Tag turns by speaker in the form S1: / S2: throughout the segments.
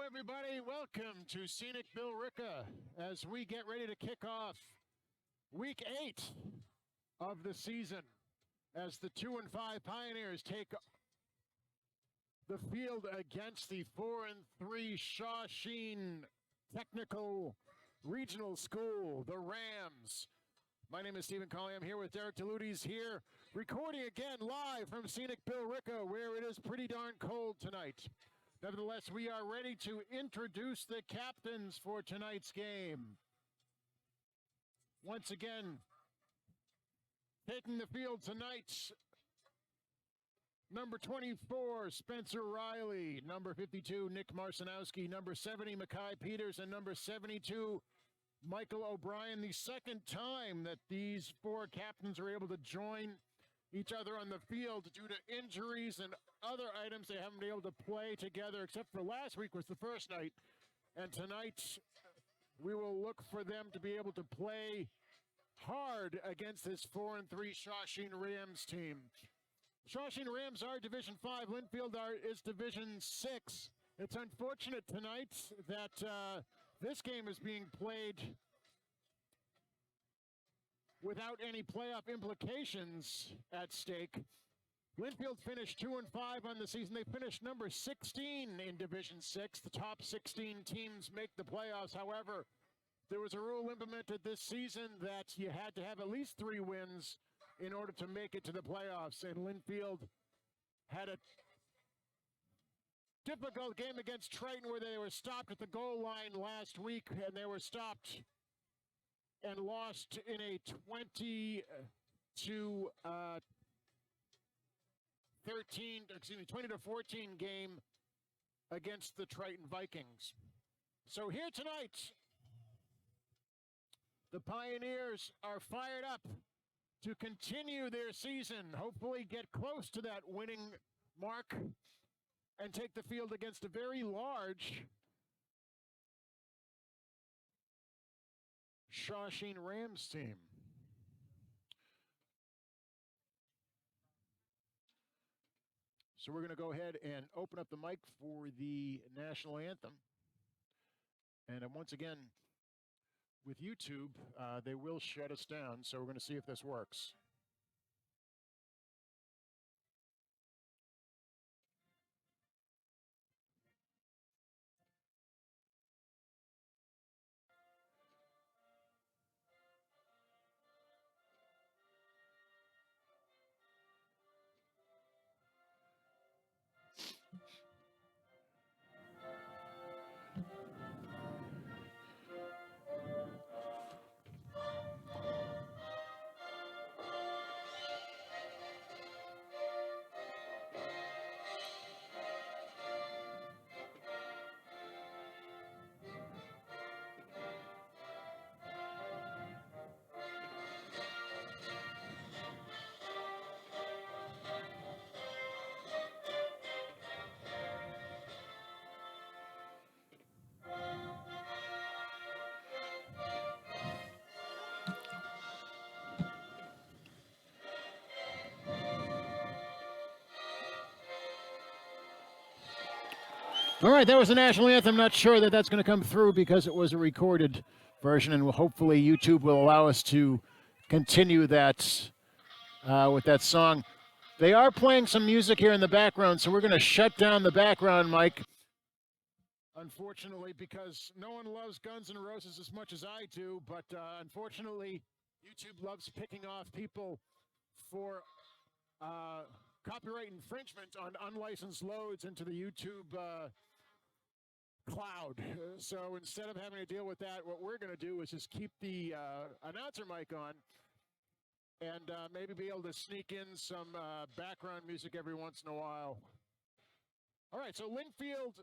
S1: everybody. Welcome to Scenic Billerica as we get ready to kick off week 8 of the season as the 2-5 Pioneers take the field against the 4-3 Shawsheen Technical Regional School, the Rams. My name is Stephen Colley. I'm here with Derek DeLutis here, recording again live from Scenic Billerica, where it is pretty darn cold tonight. Nevertheless, we are ready to introduce the captains for tonight's game. Once again, taking the field tonight, number 24, Spencer Riley. Number 52, Nick Marcinowski. Number 70, Mackay Peters. And number 72, Michael O'Brien. The second time that these four captains are able to join each other on the field due to injuries and other items. They haven't been able to play together, except for last week was the first night. And tonight, we will look for them to be able to play hard against this 4-3 Shawsheen Rams team. Shawsheen Rams are Division 5. Linfield is Division 6. It's unfortunate tonight that this game is being played without any playoff implications at stake. Linfield finished 2-5 on the season. They finished number 16 in Division 6. The top 16 teams make the playoffs. However, there was a rule implemented this season that you had to have at least 3 wins in order to make it to the playoffs. And Linfield had a difficult game against Triton where they were stopped at the goal line last week, and they were stopped and lost in a 20 to 14 game against the Triton Vikings. So here tonight, the Pioneers are fired up to continue their season, hopefully get close to that winning mark, and take the field against a very large Shawsheen Rams team. So we're going to go ahead and open up the mic for the national anthem. And once again, with YouTube, they will shut us down, so we're going to see if this works. All right, that was the national anthem. Not sure that that's going to come through because it was a recorded version, and hopefully YouTube will allow us to continue that with that song. They are playing some music here in the background, so we're going to shut down the background mic, unfortunately, because no one loves Guns N' Roses as much as I do, but unfortunately, YouTube loves picking off people for copyright infringement on unlicensed loads into the YouTube cloud. So instead of having to deal with that, what we're going to do is just keep the announcer mic on and maybe be able to sneak in some background music every once in a while. All right, so Linfield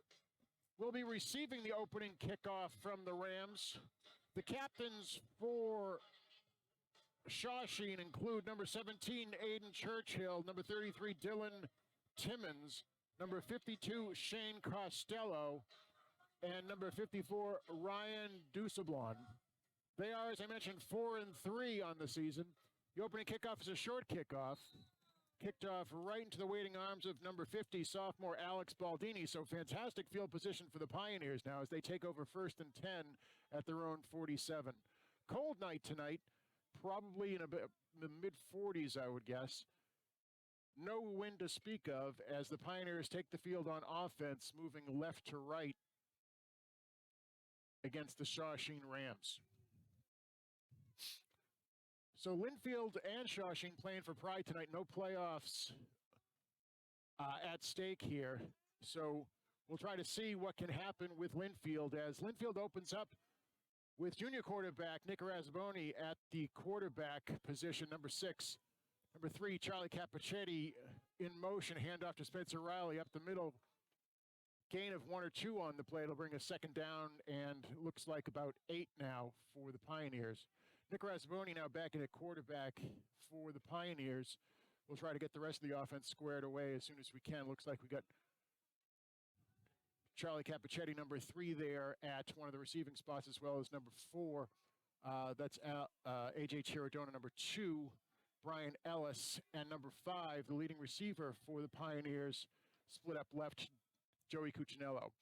S1: will be receiving the opening kickoff from the Rams. The captains for Shawsheen include number 17, Aiden Churchill, number 33, Dylan Timmons, number 52, Shane Costello, and number 54, Ryan Dusablon. They are, as I mentioned, 4-3 on the season. The opening kickoff is a short kickoff. kicked off right into the waiting arms of number 50, sophomore Alex Baldini. So fantastic field position for the Pioneers now as they take over 1st and 10 at their own 47. Cold night tonight, probably in the mid-40s, I would guess. No wind to speak of as the Pioneers take the field on offense, moving left to right against the Shawsheen Rams. So Linfield and Shawsheen playing for pride tonight. No playoffs at stake here. So we'll try to see what can happen with Linfield as Linfield opens up with junior quarterback Nick Razzaboni at the quarterback position, number 6. Number 3, Charlie Capichetti in motion. Handoff to Spencer Riley up the middle. Gain of 1 or 2 on the play. It'll bring a second down and looks like about 8 now for the Pioneers. Nick Razzaboni now back in at quarterback for the Pioneers. We'll try to get the rest of the offense squared away as soon as we can. Looks like we got Charlie Capichetti, number 3 there at one of the receiving spots, as well as number 4. That's A.J. Chirodona, number 2. Brian Ellis, and number 5, the leading receiver for the Pioneers, split up left, Joey Cuccinello.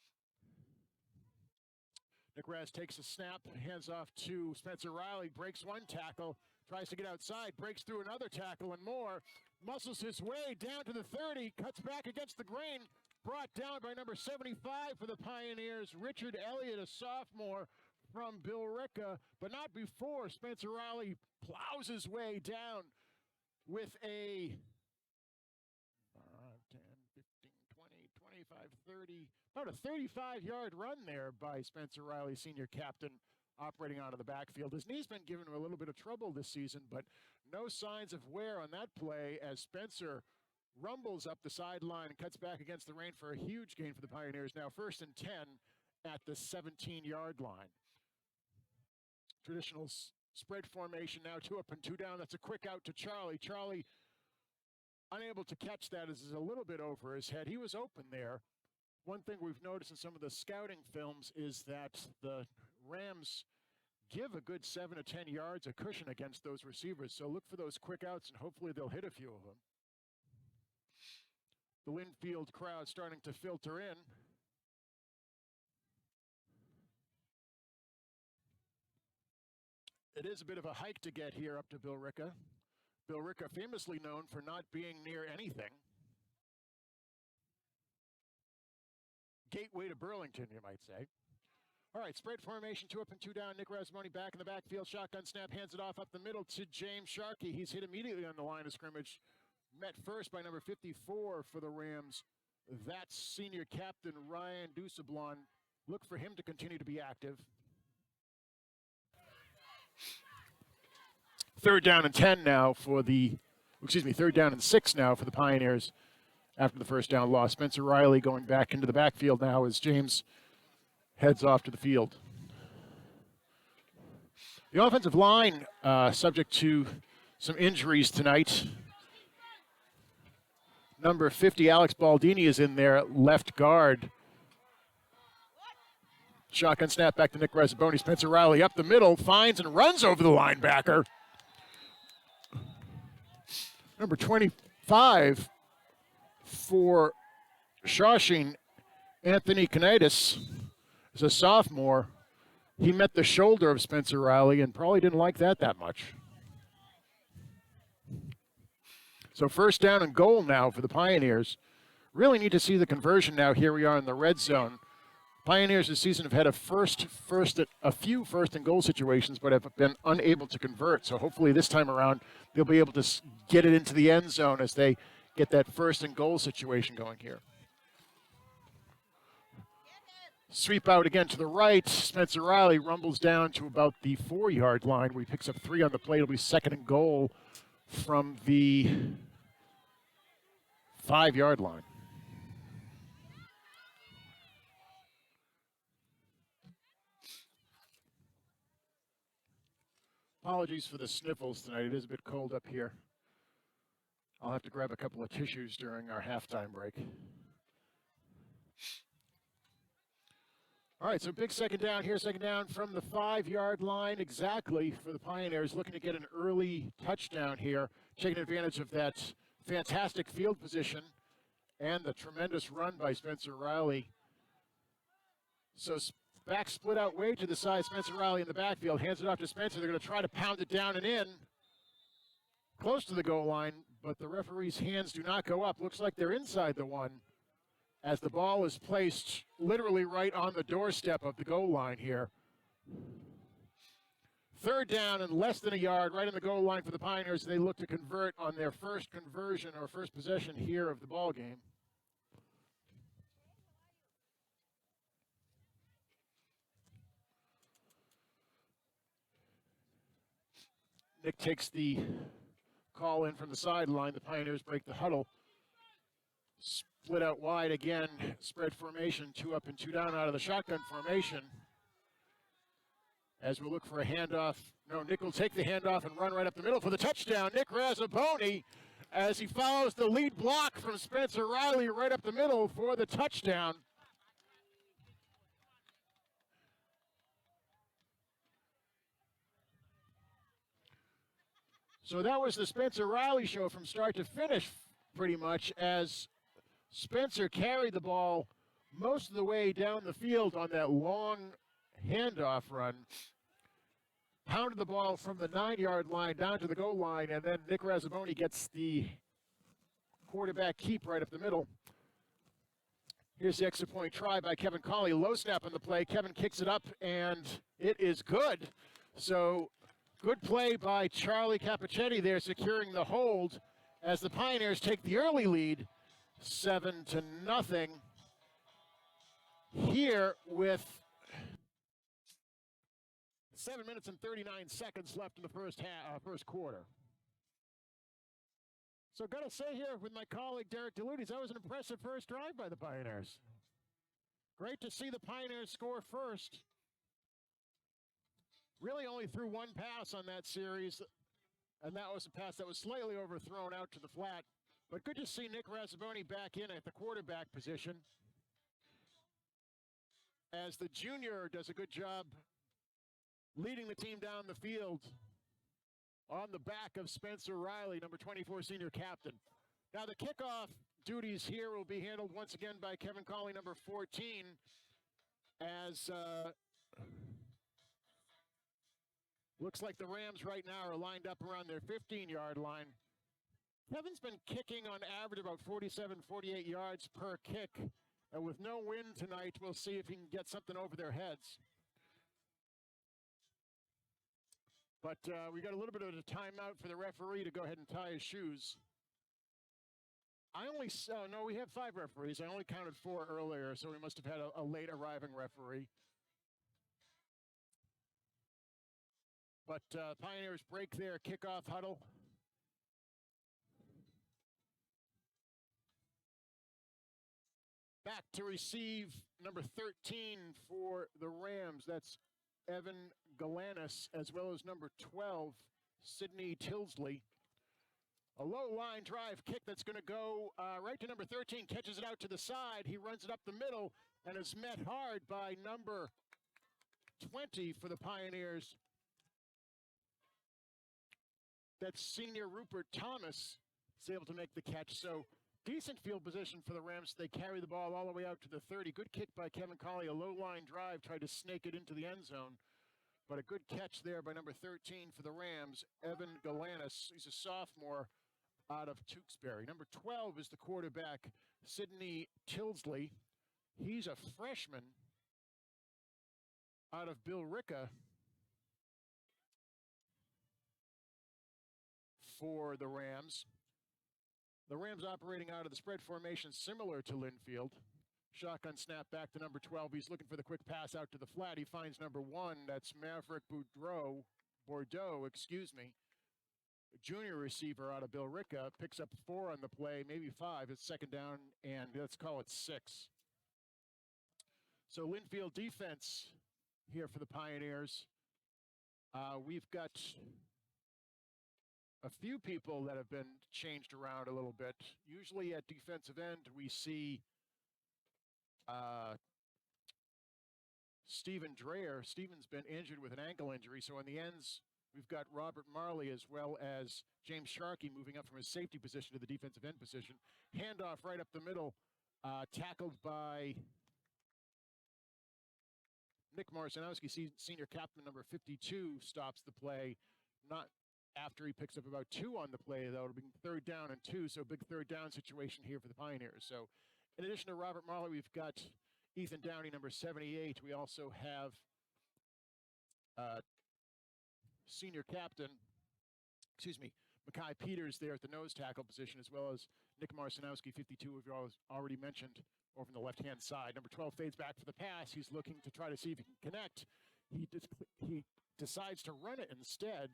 S1: Nick Raz takes a snap, hands off to Spencer Riley, breaks 1 tackle, tries to get outside, breaks through another tackle and more, muscles his way down to the 30, cuts back against the grain, brought down by number 75 for the Pioneers, Richard Elliott, a sophomore from Billerica, but not before Spencer Riley plows his way down with a 10, 15, 20, 25, 30, about a 35-yard run there by Spencer Riley, senior captain, operating out of the backfield. His knee's been giving him a little bit of trouble this season, but no signs of wear on that play as Spencer rumbles up the sideline and cuts back against the rain for a huge gain for the Pioneers. Now 1st and 10 at the 17-yard line. Traditional spread formation now, 2 up and 2 down. That's a quick out to Charlie. Charlie unable to catch that as is a little bit over his head. He was open there. One thing we've noticed in some of the scouting films is that the Rams give a good 7 to 10 yards of cushion against those receivers. So look for those quick outs and hopefully they'll hit a few of them. The Linfield crowd starting to filter in. It is a bit of a hike to get here up to Billerica. Billerica famously known for not being near anything. Gateway to Burlington, you might say. All right, spread formation, 2 up and 2 down. Nick Razzaboni back in the backfield. Shotgun snap, hands it off up the middle to James Sharkey. He's hit immediately on the line of scrimmage. Met first by number 54 for the Rams. That's senior captain Ryan Dusablon. Look for him to continue to be active. 3rd down and 10 now for the, 3rd down and 6 now for the Pioneers after the first down loss. Spencer Riley going back into the backfield now as James heads off to the field. The offensive line subject to some injuries tonight. Number 50, Alex Baldini, is in there at left guard. Shotgun snap back to Nick Razzaboni. Spencer Riley up the middle, finds and runs over the linebacker. Number 25 for Shawsheen, Anthony Kanitis, is a sophomore. He met the shoulder of Spencer Riley and probably didn't like that much. So 1st down and goal now for the Pioneers. Really need to see the conversion now. Here we are in the red zone. Pioneers this season have had a few first and goal situations, but have been unable to convert. So hopefully this time around, they'll be able to get it into the end zone as they get that 1st and goal situation going here. Sweep out again to the right. Spencer Riley rumbles down to about the 4-yard line where he picks up 3 on the play. It'll be 2nd and goal from the 5-yard line. Apologies for the sniffles tonight. It is a bit cold up here. I'll have to grab a couple of tissues during our halftime break. All right, so big 2nd down here. 2nd down from the 5-yard line exactly for the Pioneers. Looking to get an early touchdown here, taking advantage of that fantastic field position and the tremendous run by Spencer Riley. So back split out way to the side. Spencer Riley in the backfield hands it off to Spencer. They're going to try to pound it down and in, close to the goal line, but the referee's hands do not go up. Looks like they're inside the one as the ball is placed literally right on the doorstep of the goal line here. Third down and less than a yard, right on the goal line for the Pioneers. They look to convert on their first conversion or first possession here of the ball game. Nick takes the call in from the sideline. The Pioneers break the huddle. Split out wide again. Spread formation, 2 up and 2 down out of the shotgun formation. As we look for a handoff. No, Nick will take the handoff and run right up the middle for the touchdown. Nick Razzaboni, as he follows the lead block from Spencer Riley right up the middle for the touchdown. So that was the Spencer Riley show from start to finish, pretty much, as Spencer carried the ball most of the way down the field on that long handoff run. Pounded the ball from the 9-yard line down to the goal line, and then Nick Razzaboni gets the quarterback keep right up the middle. Here's the extra point try by Kevin Colley. Low snap on the play. Kevin kicks it up, and it is good. So good play by Charlie Capicetti there, securing the hold as the Pioneers take the early lead, 7-0. Here with 7 minutes and 39 seconds left in the first quarter. So got to say here with my colleague Derek DeLutis, that was an impressive first drive by the Pioneers. Great to see the Pioneers score first. Really only threw one pass on that series, and that was a pass that was slightly overthrown out to the flat. But good to see Nick Razzaboni back in at the quarterback position, as the junior does a good job leading the team down the field on the back of Spencer Riley, number 24 senior captain. Now the kickoff duties here will be handled once again by Kevin Colley, number 14, as looks like the Rams right now are lined up around their 15-yard line. Kevin's been kicking on average about 47, 48 yards per kick. And with no wind tonight, we'll see if he can get something over their heads. But we got a little bit of a timeout for the referee to go ahead and tie his shoes. No, we have 5 referees. I only counted 4 earlier, so we must have had a late arriving referee. But Pioneers break their kickoff huddle. Back to receive number 13 for the Rams. That's Evan Galanis, as well as number 12, Sidney Tilsley. A low line drive kick that's going to go right to number 13, catches it out to the side. He runs it up the middle and is met hard by number 20 for the Pioneers. That's senior Rupert Thomas is able to make the catch. So decent field position for the Rams. They carry the ball all the way out to the 30. Good kick by Kevin Colley. A low line drive, tried to snake it into the end zone. But a good catch there by number 13 for the Rams, Evan Galanis. He's a sophomore out of Tewksbury. Number 12 is the quarterback, Sidney Tilsley. He's a freshman out of Billerica for the Rams. The Rams operating out of the spread formation similar to Linfield. Shotgun snap back to number 12. He's looking for the quick pass out to the flat. He finds number 1. That's Maverick Bordeaux, a junior receiver out of Billerica. Picks up 4 on the play, maybe 5. It's second down, and let's call it 6. So Linfield defense here for the Pioneers. We've got a few people that have been changed around a little bit. Usually at defensive end, we see Stephen Dreyer. Stephen's been injured with an ankle injury, so on the ends, we've got Robert Marley as well as James Sharkey moving up from his safety position to the defensive end position. Handoff right up the middle, tackled by Nick Marcinowski, senior captain, number 52, stops the play. Not after he picks up about 2 on the play, though. It'll be 3rd down and 2, so big 3rd down situation here for the Pioneers. So in addition to Robert Marley, we've got Ethan Downey, number 78. We also have senior captain, Mackay Peters there at the nose tackle position, as well as Nick Marcinowski, 52, we've already mentioned, over on the left-hand side. Number 12 fades back for the pass. He's looking to try to see if he can connect. He decides to run it instead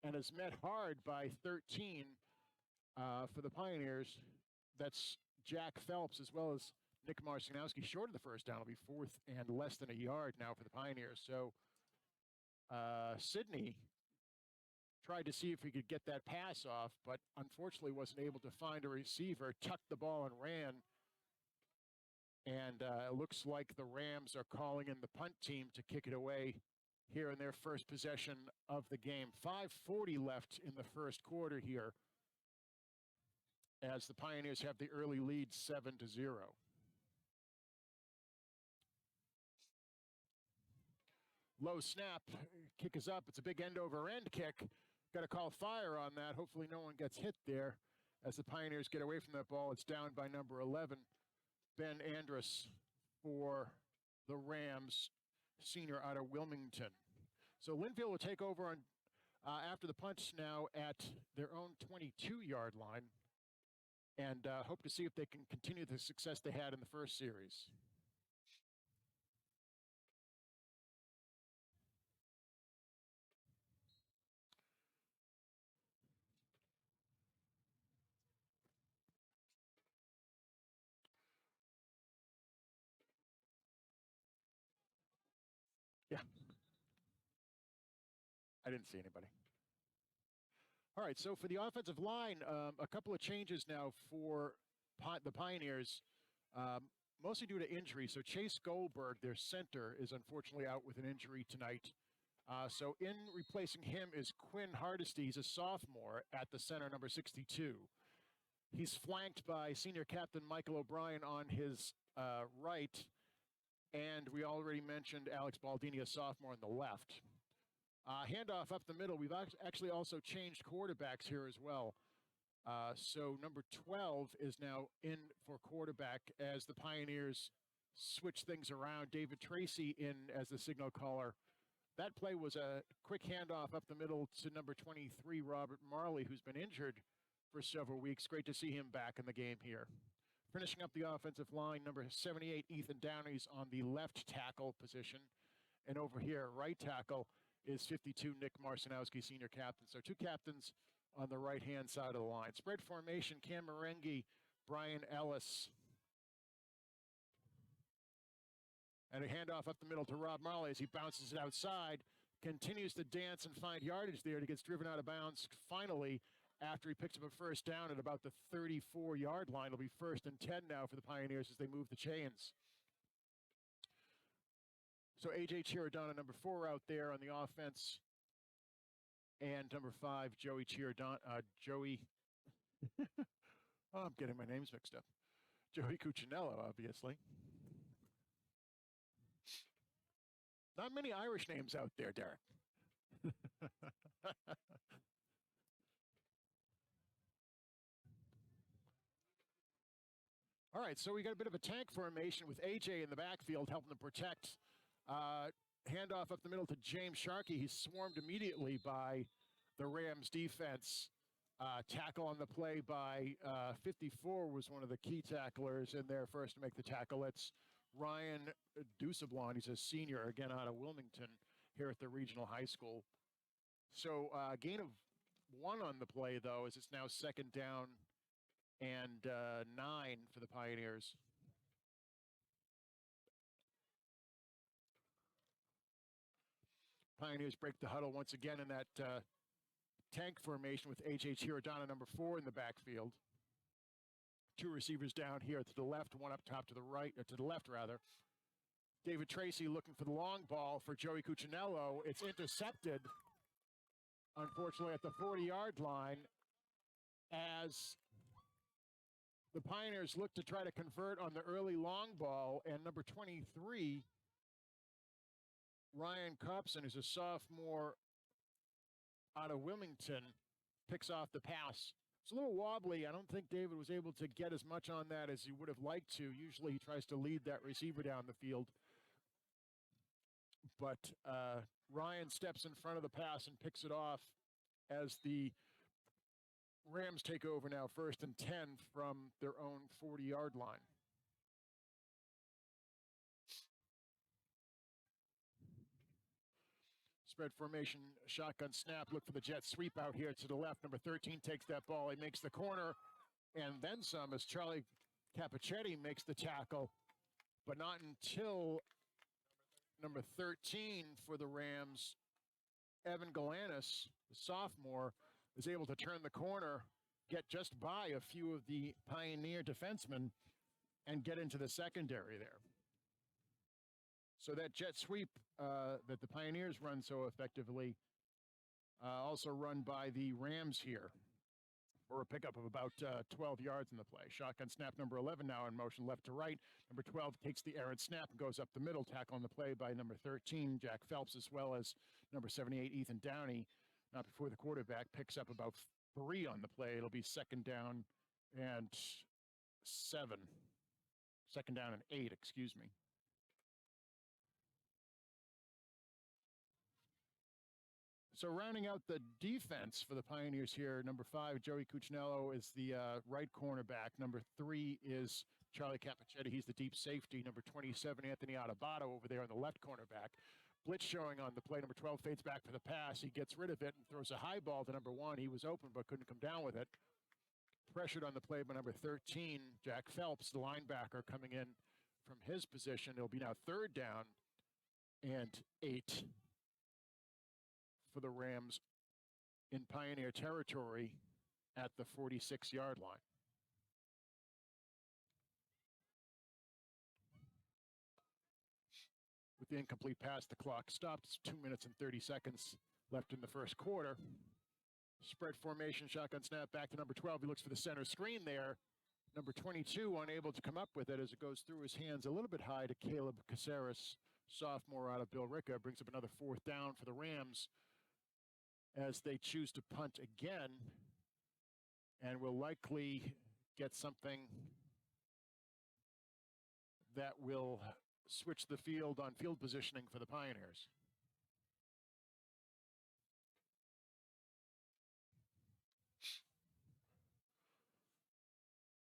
S1: and is met hard by 13 for the Pioneers. That's Jack Phelps as well as Nick Marcinowski, short of the first down. It'll be 4th and less than a yard now for the Pioneers. So Sidney tried to see if he could get that pass off, but unfortunately wasn't able to find a receiver, tucked the ball and ran. And it looks like the Rams are calling in the punt team to kick it away here in their first possession of the game. 5:40 left in the first quarter here as the Pioneers have the early lead 7-0. Low snap, kick is up. It's a big end-over-end kick. Got to call fire on that. Hopefully no one gets hit there as the Pioneers get away from that ball. It's down by number 11. Ben Andrus for the Rams, senior out of Wilmington. So Linfield will take over on after the punch now at their own 22-yard line and hope to see if they can continue the success they had in the first series. Yeah. I didn't see anybody. All right, so for the offensive line, a couple of changes now for the Pioneers, mostly due to injury. So Chase Goldberg, their center, is unfortunately out with an injury tonight. So in replacing him is Quinn Hardesty. He's a sophomore at the center, number 62. He's flanked by senior captain Michael O'Brien on his right. And we already mentioned Alex Baldini, a sophomore, on the left. Handoff up the middle. We've actually also changed quarterbacks here as well. So number 12 is now in for quarterback as the Pioneers switch things around. David Tracy in as the signal caller. That play was a quick handoff up the middle to number 23, Robert Marley, who's been injured for several weeks. Great to see him back in the game here. Finishing up the offensive line, number 78, Ethan Downey's on the left tackle position. And over here, right tackle is 52, Nick Marcinowski, senior captain. So 2 captains on the right-hand side of the line. Spread formation, Cam Merengue, Brian Ellis. And a handoff up the middle to Rob Marley as he bounces it outside. Continues to dance and find yardage there. He gets driven out of bounds finally after he picks up a first down at about the 34-yard line. It'll be 1st and 10 now for the Pioneers as they move the chains. So A.J. Chirodana, number 4, out there on the offense. And number 5, Joey Chirodana. Oh, I'm getting my names mixed up. Joey Cuccinello, obviously. Not many Irish names out there, Derek. All right, so we got a bit of a tank formation with A.J. in the backfield helping them protect. Handoff up the middle to James Sharkey. He's swarmed immediately by the Rams defense. Tackle on the play by 54 was one of the key tacklers in there first to make the tackle. It's Ryan Dusablon. He's a senior, again, out of Wilmington here at the regional high school. So gain of 1 on the play, though, as it's now 2nd down and 9 for the Pioneers. Pioneers break the huddle once again in that tank formation with A.J. Chirodana, number 4, in the backfield. 2 receivers down here to the left, 1 up top to the right, to the left rather. David Tracy looking for the long ball for Joey Cuccinello. It's intercepted unfortunately, at the 40-yard line as the Pioneers look to try to convert on the early long ball, and number 23, Ryan Copson, who's a sophomore out of Wilmington, picks off the pass. It's a little wobbly. I don't think David was able to get as much on that as he would have liked to. Usually he tries to lead that receiver down the field. But Ryan steps in front of the pass and picks it off as the Rams take over now, 1st and 10 from their own 40-yard line. Spread formation, shotgun snap, look for the jet sweep out here to the left. Number 13 takes that ball. He makes the corner and then some as Charlie Capichetti makes the tackle, but not until number 13 for the Rams, Evan Galanis, the sophomore, is able to turn the corner, get just by a few of the Pioneer defensemen, and get into the secondary there. So that jet sweep that the Pioneers run so effectively, also run by the Rams here, for a pickup of about 12 yards in the play. Shotgun snap, number 11 now in motion left to right. Number 12 takes the errant snap and goes up the middle. Tackle on the play by number 13, Jack Phelps, as well as number 78, Ethan Downey. Not before the quarterback picks up about 3 on the play. It'll be 2nd down and 7. 2nd down and 8, excuse me. So rounding out the defense for the Pioneers here, number 5, Joey Cuccinello, is the right cornerback. Number 3 is Charlie Capichetti. He's the deep safety. Number 27, Anthony Adebato, over there on the left cornerback. Blitz showing on the play. Number 12 fades back for the pass. He gets rid of it and throws a high ball to number 1. He was open but couldn't come down with it. Pressured on the play by number 13, Jack Phelps, the linebacker, coming in from his position. It'll be now 3rd down and 8 for the Rams in Pioneer territory at the 46-yard line. With the incomplete pass, the clock stopped. 2 minutes and 30 seconds left in the first quarter. Spread formation, shotgun snap, back to number 12. He looks for the center screen there. Number 22 unable to come up with it as it goes through his hands a little bit high to Caleb Caceres, sophomore out of Billerica. Brings up another 4th down for the Rams as they choose to punt again, and will likely get something that will switch the field on field positioning for the Pioneers.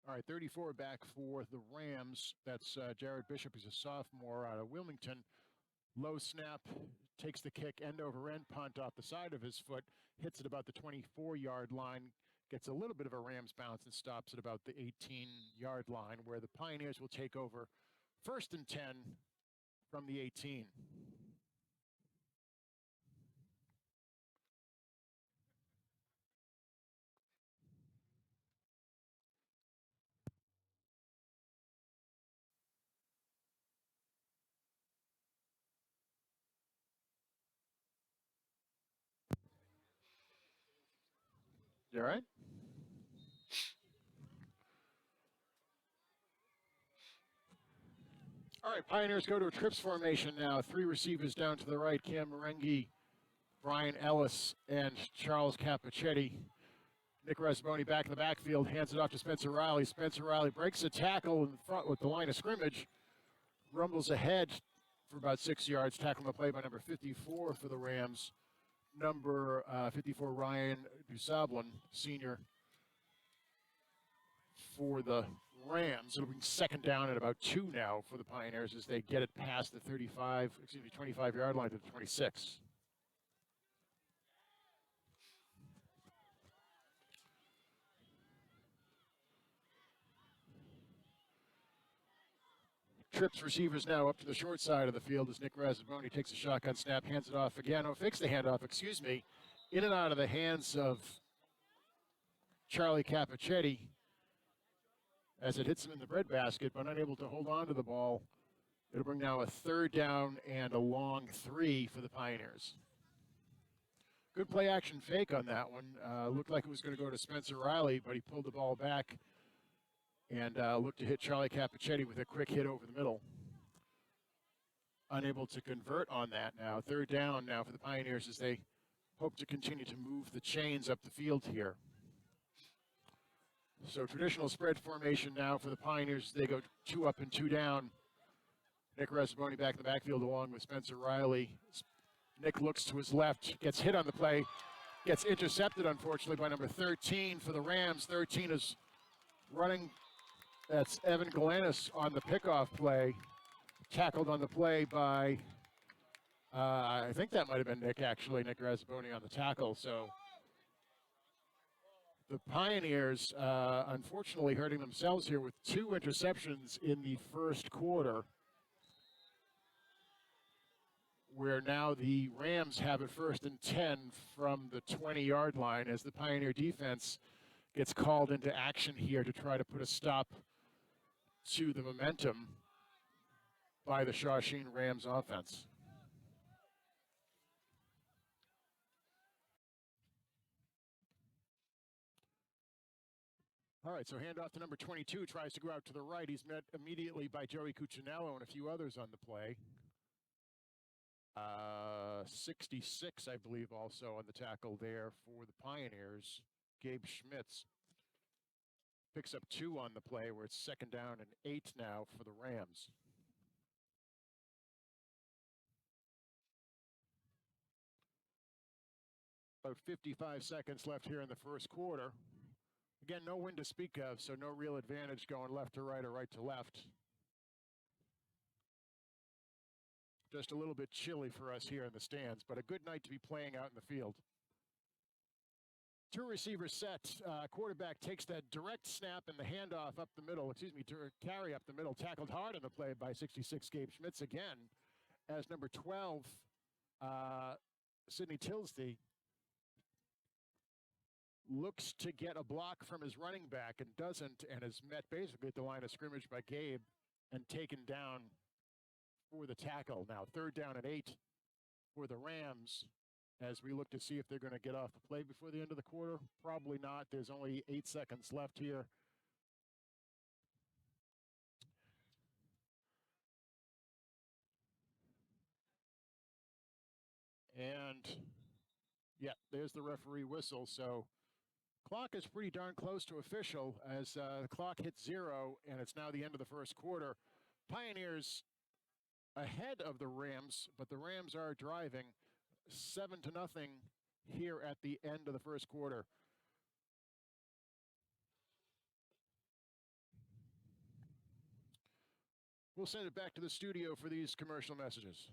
S1: All right, 34 back for the Rams. That's Jared Bishop. He's a sophomore out of Wilmington. Low snap, takes the kick, end over end punt off the side of his foot, hits at about the 24-yard line, gets a little bit of a Rams bounce and stops at about the 18-yard line, where the Pioneers will take over 1st and 10 from the 18. You all right? All right, Pioneers go to a trips formation now. 3 receivers down to the right, Cam Merengue, Brian Ellis, and Charles Capichetti. Nick Rasboni back in the backfield, hands it off to Spencer Riley. Spencer Riley breaks a tackle in front with the line of scrimmage, rumbles ahead for about 6 yards, tackling the play by number 54 for the Rams. Number 54, Ryan Dusablin, senior for the Rams. It'll be 2nd down at about 2 now for the Pioneers as they get it past the 25-yard line to the 26. Trips receivers now up to the short side of the field as Nick Rasboni takes a shotgun snap, hands it off again. Oh, fakes the handoff, excuse me. In and out of the hands of Charlie Capichetti as it hits him in the breadbasket, but unable to hold on to the ball. It'll bring now a 3rd down and a long 3 for the Pioneers. Good play action fake on that one. Looked like it was going to go to Spencer Riley, but he pulled the ball back and looked to hit Charlie Capichetti with a quick hit over the middle. Unable to convert on that now. Third down now for the Pioneers as they hope to continue to move the chains up the field here. So traditional spread formation now for the Pioneers. They go 2 up and 2 down. Nick Razzaboni back in the backfield along with Spencer Riley. Nick looks to his left, gets hit on the play, gets intercepted, unfortunately, by number 13 for the Rams. 13 is running. That's Evan Galanis on the pickoff play. Tackled on the play by, I think that might have been Nick, actually, Nick Razzaboni on the tackle. So the Pioneers, unfortunately, hurting themselves here with 2 interceptions in the first quarter, where now the Rams have it 1st and 10 from the 20-yard line as the Pioneer defense gets called into action here to try to put a stop to the momentum by the Shawsheen Rams offense. All right, so handoff to number 22, tries to go out to the right. He's met immediately by Joey Cuccinello and a few others on the play. 66, I believe, also on the tackle there for the Pioneers. Gabe Schmitz picks up 2 on the play, where it's 2nd down and 8 now for the Rams. About 55 seconds left here in the first quarter. Again, no wind to speak of, so no real advantage going left to right or right to left. Just a little bit chilly for us here in the stands, but a good night to be playing out in the field. 2 receivers set. Quarterback takes that direct snap and the handoff up the middle, carry up the middle. Tackled hard on the play by 66 Gabe Schmitz again, as number 12, Sidney Tilsey, looks to get a block from his running back and doesn't, and is met basically at the line of scrimmage by Gabe and taken down for the tackle. Now 3rd down and 8 for the Rams as we look to see if they're going to get off the play before the end of the quarter. Probably not. There's only 8 seconds left here. And yeah, there's the referee whistle. So clock is pretty darn close to official as the clock hits 0, and it's now the end of the first quarter. Pioneers ahead of the Rams, but the Rams are driving 7-0 here at the end of the first quarter. We'll send it back to the studio for these commercial messages.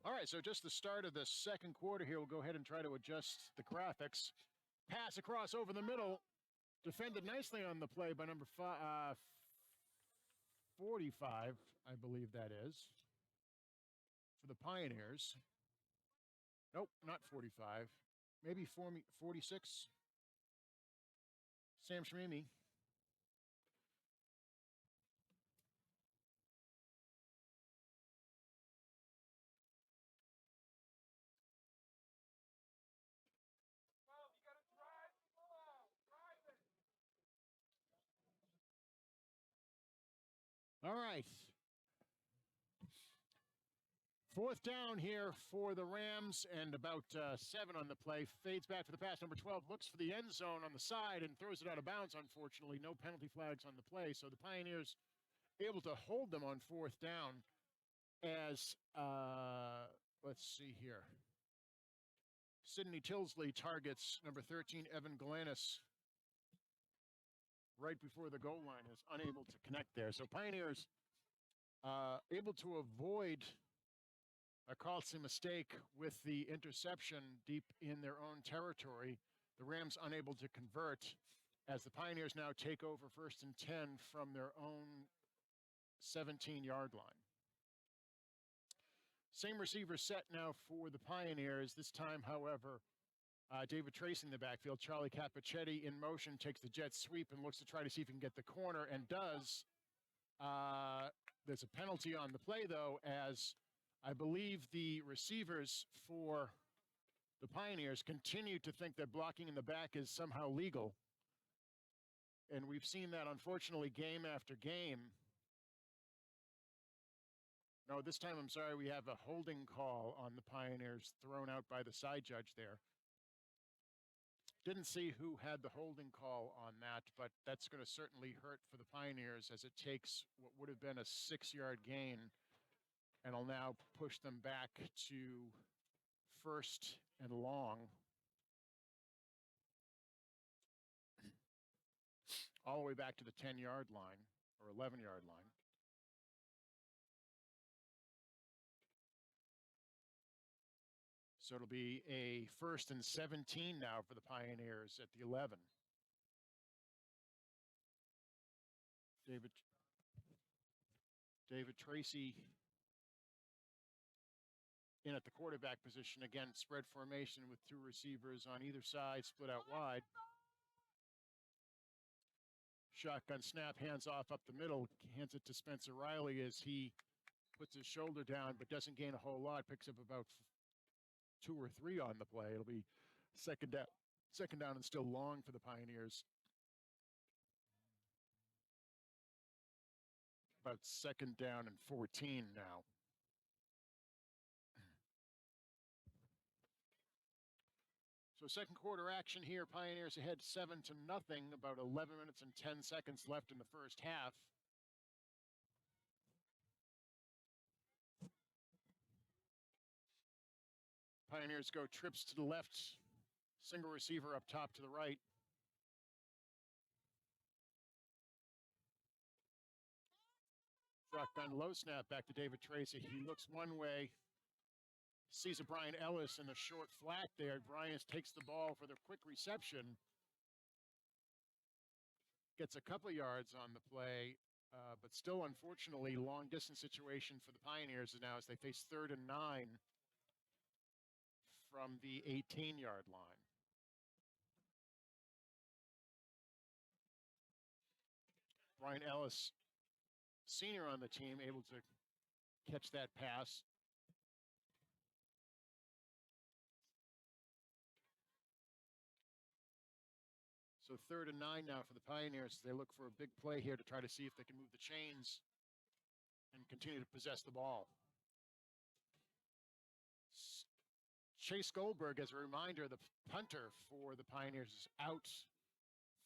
S1: All right, so just the start of the second quarter here. We'll go ahead and try to adjust the graphics. Pass across over the middle. Defended nicely on the play by number 45, I believe that is, for the Pioneers. Nope, not 45. Maybe 46. Sam Shmimi. All right. Fourth down here for the Rams, and about 7 on the play. Fades back for the pass. Number 12 looks for the end zone on the side and throws it out of bounds, unfortunately. No penalty flags on the play, so the Pioneers able to hold them on fourth down as, let's see here. Sidney Tilsley targets number 13, Evan Galanis, right before the goal line, is unable to connect there. So Pioneers able to avoid a costly mistake with the interception deep in their own territory. The Rams unable to convert as the Pioneers now take over 1st and 10 from their own 17-yard line. Same receiver set now for the Pioneers. This time, however, David Tracy in the backfield. Charlie Capichetti in motion, takes the jet sweep and looks to try to see if he can get the corner, and does. There's a penalty on the play, though, as I believe the receivers for the Pioneers continue to think that blocking in the back is somehow legal. And we've seen that, unfortunately, game after game. No, this time, I'm sorry, we have a holding call on the Pioneers thrown out by the side judge there. Didn't see who had the holding call on that, but that's going to certainly hurt for the Pioneers as it takes what would have been a 6-yard gain and will now push them back to 1st and long. All the way back to the 10-yard line or 11-yard line. So it'll be a 1st and 17 now for the Pioneers at the 11. David Tracy in at the quarterback position. Again, spread formation with 2 receivers on either side, split out wide. Shotgun snap, hands off up the middle, hands it to Spencer Riley as he puts his shoulder down but doesn't gain a whole lot, picks up about 2 or 3 on the play. It'll be second down and still long for the Pioneers. About 2nd down and 14 now. So second quarter action here. Pioneers ahead 7-0. About 11 minutes and 10 seconds left in the first half. Pioneers go trips to the left. Single receiver up top to the right. Shotgun low snap back to David Tracy. He looks one way. Sees a Brian Ellis in the short flat there. Brian takes the ball for the quick reception. Gets a couple yards on the play, but still, unfortunately, long distance situation for the Pioneers now as they face 3rd and 9 from the 18-yard line. Brian Ellis, senior on the team, able to catch that pass. So 3rd and 9 now for the Pioneers. They look for a big play here to try to see if they can move the chains and continue to possess the ball. Chase Goldberg, as a reminder, the punter for the Pioneers, is out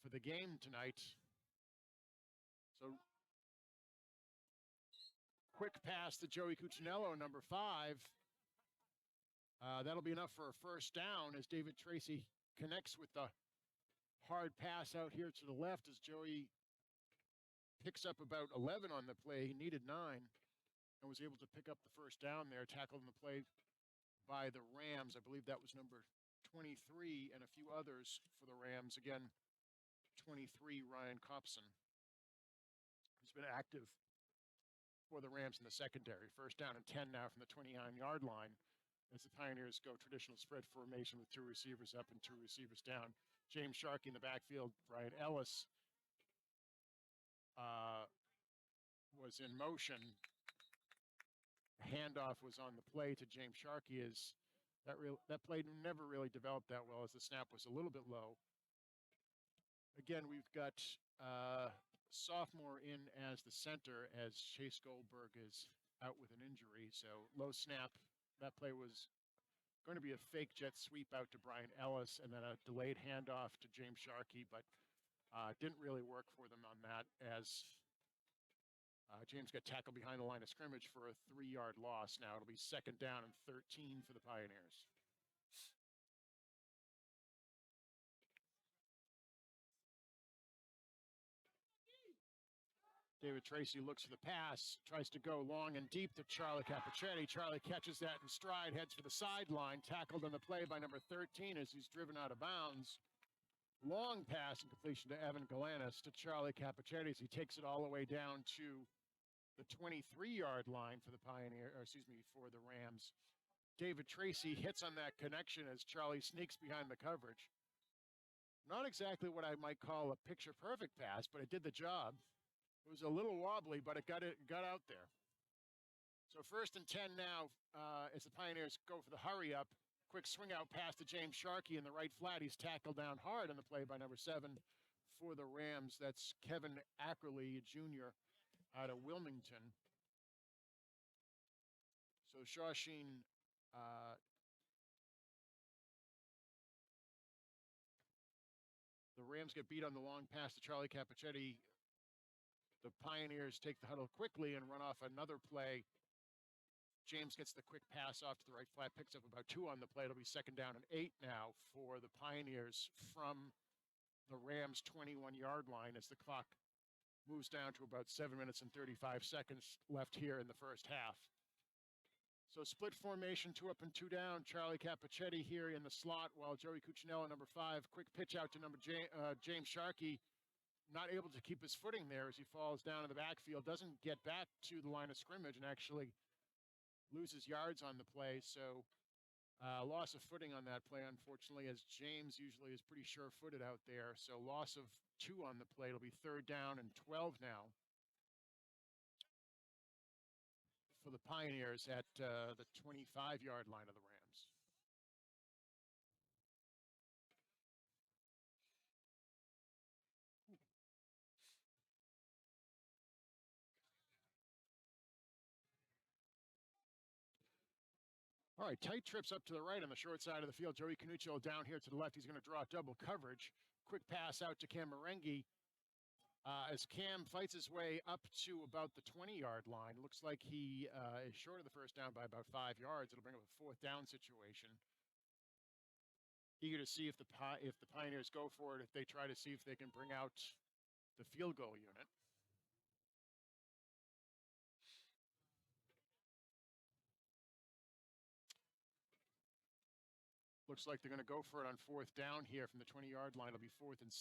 S1: for the game tonight. So quick pass to Joey Cuccinello, number 5. That'll be enough for a first down as David Tracy connects with the hard pass out here to the left as Joey picks up about 11 on the play. He needed 9 and was able to pick up the first down there, tackled in the play by the Rams. I believe that was number 23 and a few others for the Rams. Again, 23, Ryan Copson, who's been active for the Rams in the secondary. First down and 10 now from the 29-yard line as the Pioneers go traditional spread formation with 2 receivers up and 2 receivers down. James Sharkey in the backfield. Brian Ellis was in motion. Handoff was on the play to James Sharkey. That play never really developed that well as the snap was a little bit low. Again, we've got sophomore in as the center as Chase Goldberg is out with an injury. So low snap. That play was going to be a fake jet sweep out to Brian Ellis and then a delayed handoff to James Sharkey, but didn't really work for them on that as James got tackled behind the line of scrimmage for a 3-yard loss. Now it'll be second down and 13 for the Pioneers. David Tracy looks for the pass, tries to go long and deep to Charlie Capichetti. Charlie catches that in stride, heads for the sideline, tackled on the play by number 13 as he's driven out of bounds. Long pass and completion to Evan Galanis to Charlie Capichetti as he takes it all the way down to the 23-yard line for the for the Rams. David Tracy hits on that connection as Charlie sneaks behind the coverage. Not exactly what I might call a picture-perfect pass, but it did the job. It was a little wobbly, but it got out there. So first and 10 now as the Pioneers go for the hurry-up. Quick swing-out pass to James Sharkey in the right flat. He's tackled down hard on the play by number 7 for the Rams. That's Kevin Ackerley Jr. out of Wilmington. So Shawsheen the Rams get beat on the long pass to Charlie Capichetti. The Pioneers take the huddle quickly and run off another play. James gets the quick pass off to the right flat, picks up about 2 on the play. It'll be second down and 8 now for the Pioneers from the Rams' 21-yard line as the clock moves down to about 7 minutes and 35 seconds left here in the first half. So split formation, 2 up and 2 down. Charlie Capichetti here in the slot while Joey Cuccinello, number 5. Quick pitch out to James Sharkey. Not able to keep his footing there as he falls down in the backfield. Doesn't get back to the line of scrimmage and actually loses yards on the play. So loss of footing on that play, unfortunately, as James usually is pretty sure-footed out there. So loss of 2 on the play. It'll be third down and 12 now for the Pioneers at the 25-yard line of the Rams. All right, tight trips up to the right on the short side of the field. Joey Canuccio down here to the left. He's going to draw double coverage. Quick pass out to Cam Merengue as Cam fights his way up to about the 20-yard line. Looks like he is short of the first down by about 5 yards. It'll bring up a fourth down situation. Eager to see if the Pioneers go for it, if they try to see if they can bring out the field goal unit. Looks like they're going to go for it on fourth down here from the 20-yard line. It'll be 4th and 6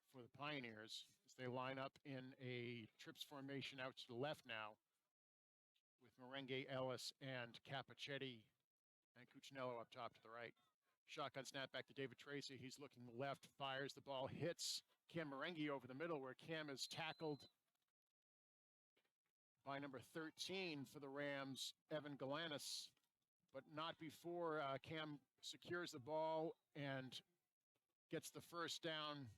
S1: for the Pioneers as they line up in a trips formation out to the left now with Merengue, Ellis, and Capichetti and Cuccinello up top to the right. Shotgun snap back to David Tracy. He's looking left, fires the ball, hits Cam Merengue over the middle where Cam is tackled by number 13 for the Rams, Evan Galanis. But not before Cam secures the ball and gets the first down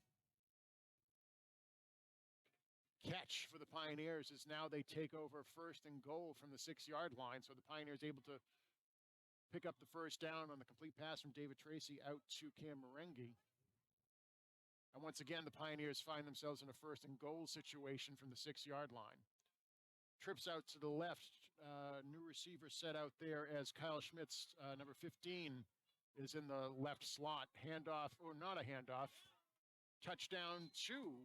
S1: catch for the Pioneers as now they take over first and goal from the 6-yard line. So the Pioneers able to pick up the first down on the complete pass from David Tracy out to Cam Merengue. And once again, the Pioneers find themselves in a first and goal situation from the 6-yard line. Trips out to the left. New receiver set out there as Kyle Schmitz, number 15, is in the left slot. Handoff, or not a handoff. Touchdown to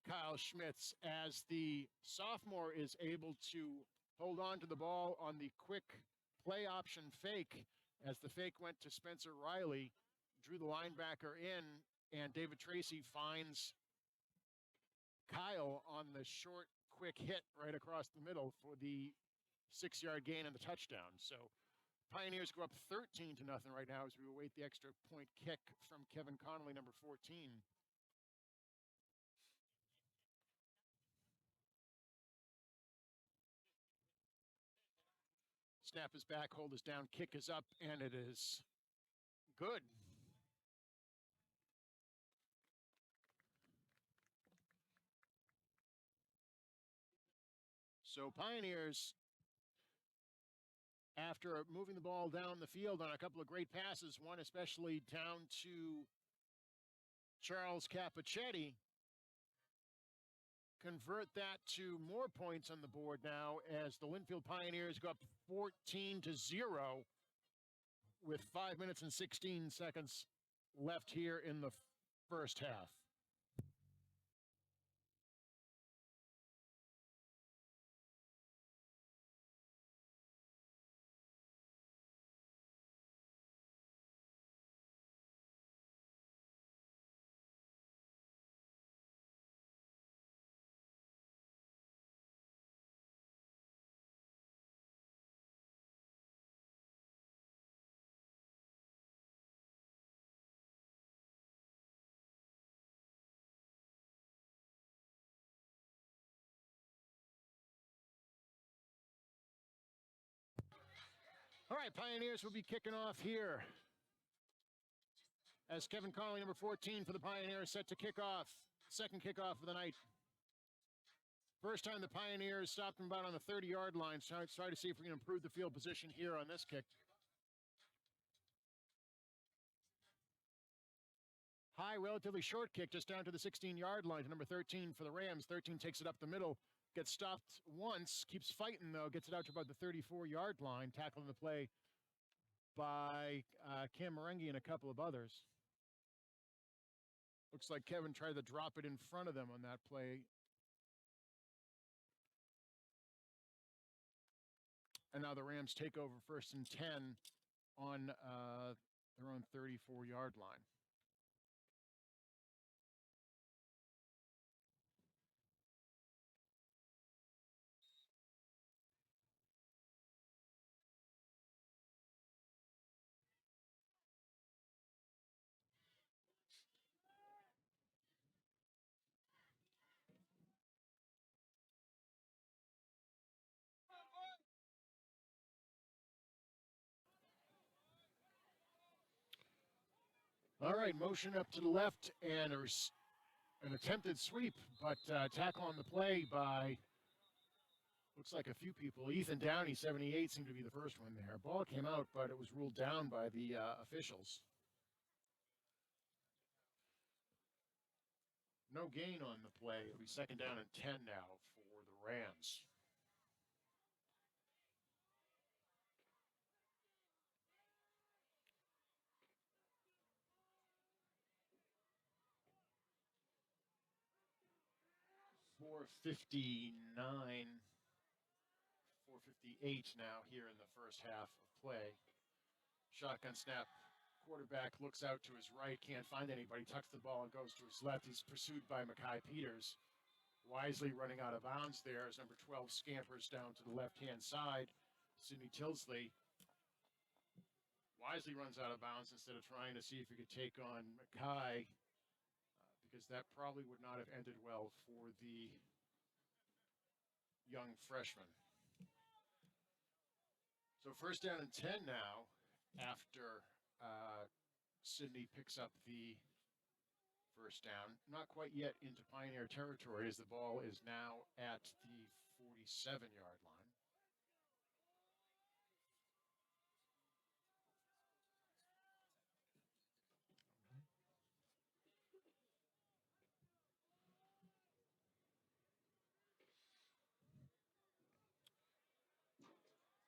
S1: Kyle Schmitz as the sophomore is able to hold on to the ball on the quick play option fake as the fake went to Spencer Riley, drew the linebacker in, And David Tracy finds Kyle on the short, quick hit right across the middle for the 6-yard gain and the touchdown. So Pioneers go up 13-0 right now as we await the extra point kick from Kevin Connolly, number 14. Snap is back, hold is down, kick is up, and it is good. So Pioneers, after moving the ball down the field on a couple of great passes, one especially down to Charles Capichetti, convert that to more points on the board now as the Linfield Pioneers go up 14-0 with 5 minutes and 16 seconds left here in the first half. All right, Pioneers will be kicking off here as Kevin Connolly, number 14 for the Pioneers, set to kick off. Second kickoff of the night. First time the Pioneers stopped them about on the 30-yard line. So let's try to see if we can improve the field position here on this kick. High, relatively short kick just down to the 16-yard line to number 13 for the Rams. 13 takes it up the middle, gets stopped once, keeps fighting though, gets it out to about the 34-yard line, tackling the play by Cam Merengue and a couple of others. Looks like Kevin tried to drop it in front of them on that play. And now the Rams take over 1st and 10 on their own 34-yard line. All right, motion up to the left and an attempted sweep, but tackle on the play by, looks like a few people. Ethan Downey, 78, seemed to be the first one there. Ball came out, but it was ruled down by the officials. No gain on the play. It'll be 2nd down and 10 now for the Rams. .459, 4:58 now here in the first half of play. Shotgun snap. Quarterback looks out to his right, can't find anybody, tucks the ball and goes to his left. He's pursued by Mackay Peters. Wisely running out of bounds there as number 12 scampers down to the left-hand side. Sidney Tilsley wisely runs out of bounds instead of trying to see if he could take on Mackay, because that probably would not have ended well for the young freshman. So 1st down and 10 now after Sidney picks up the 1st down. Not quite yet into Pioneer territory as the ball is now at the 47-yard line.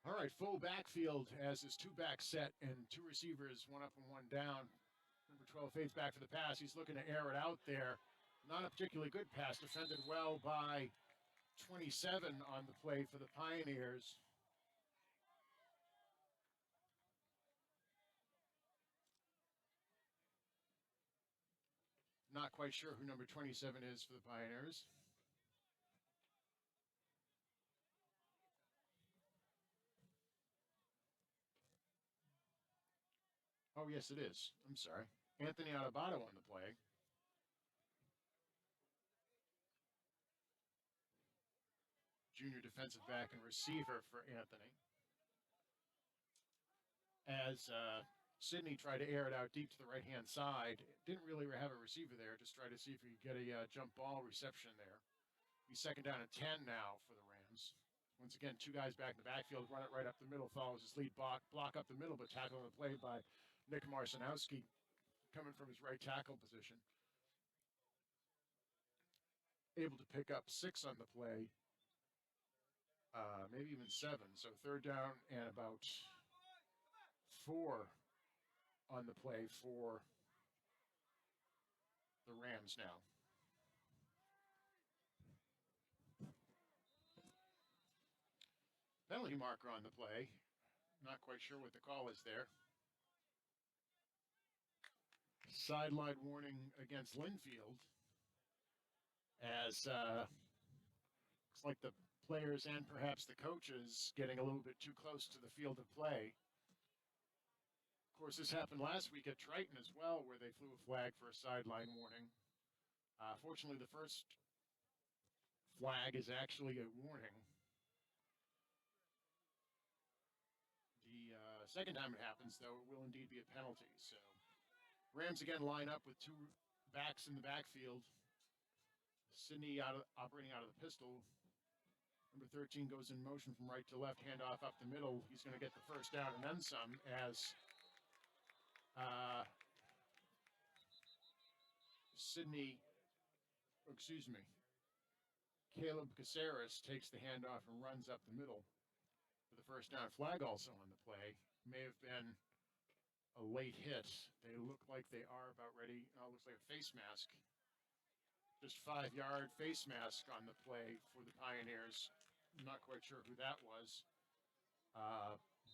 S1: All right, full backfield as his 2-back set and 2 receivers, 1 up and 1 down. Number 12 fades back for the pass. He's looking to air it out there. Not a particularly good pass, defended well by 27 on the play for the Pioneers. Not quite sure who number 27 is for the Pioneers. Oh, yes, it is. I'm sorry. Anthony Adebato on the play. Junior defensive back and receiver for Anthony. As Sydney tried to air it out deep to the right-hand side, didn't really have a receiver there. Just tried to see if he could get a jump ball reception there. He's second down and 10 now for the Rams. Once again, two guys back in the backfield, run it right up the middle, follows his lead block up the middle, but tackling the play by Nick Marcinowski coming from his right tackle position. Able to pick up 6 on the play, maybe even 7. So third down and about 4 on the play for the Rams now. Penalty marker on the play. Not quite sure what the call is there. Sideline warning against Linfield, as looks like the players and perhaps the coaches getting a little bit too close to the field of play. Of course, this happened last week at Triton as well, where they flew a flag for a sideline warning. Fortunately, the first flag is actually a warning. The second time it happens, though, it will indeed be a penalty. So Rams again line up with 2 backs in the backfield. Sydney operating out of the pistol. Number 13 goes in motion from right to left, handoff up the middle. He's going to get the first down and then some as Caleb Caceres takes the handoff and runs up the middle for the first down. Flag also on the play. May have been a late hit. They look like they are about ready. Looks like a face mask. Just 5-yard face mask on the play for the Pioneers. I'm not quite sure who that was.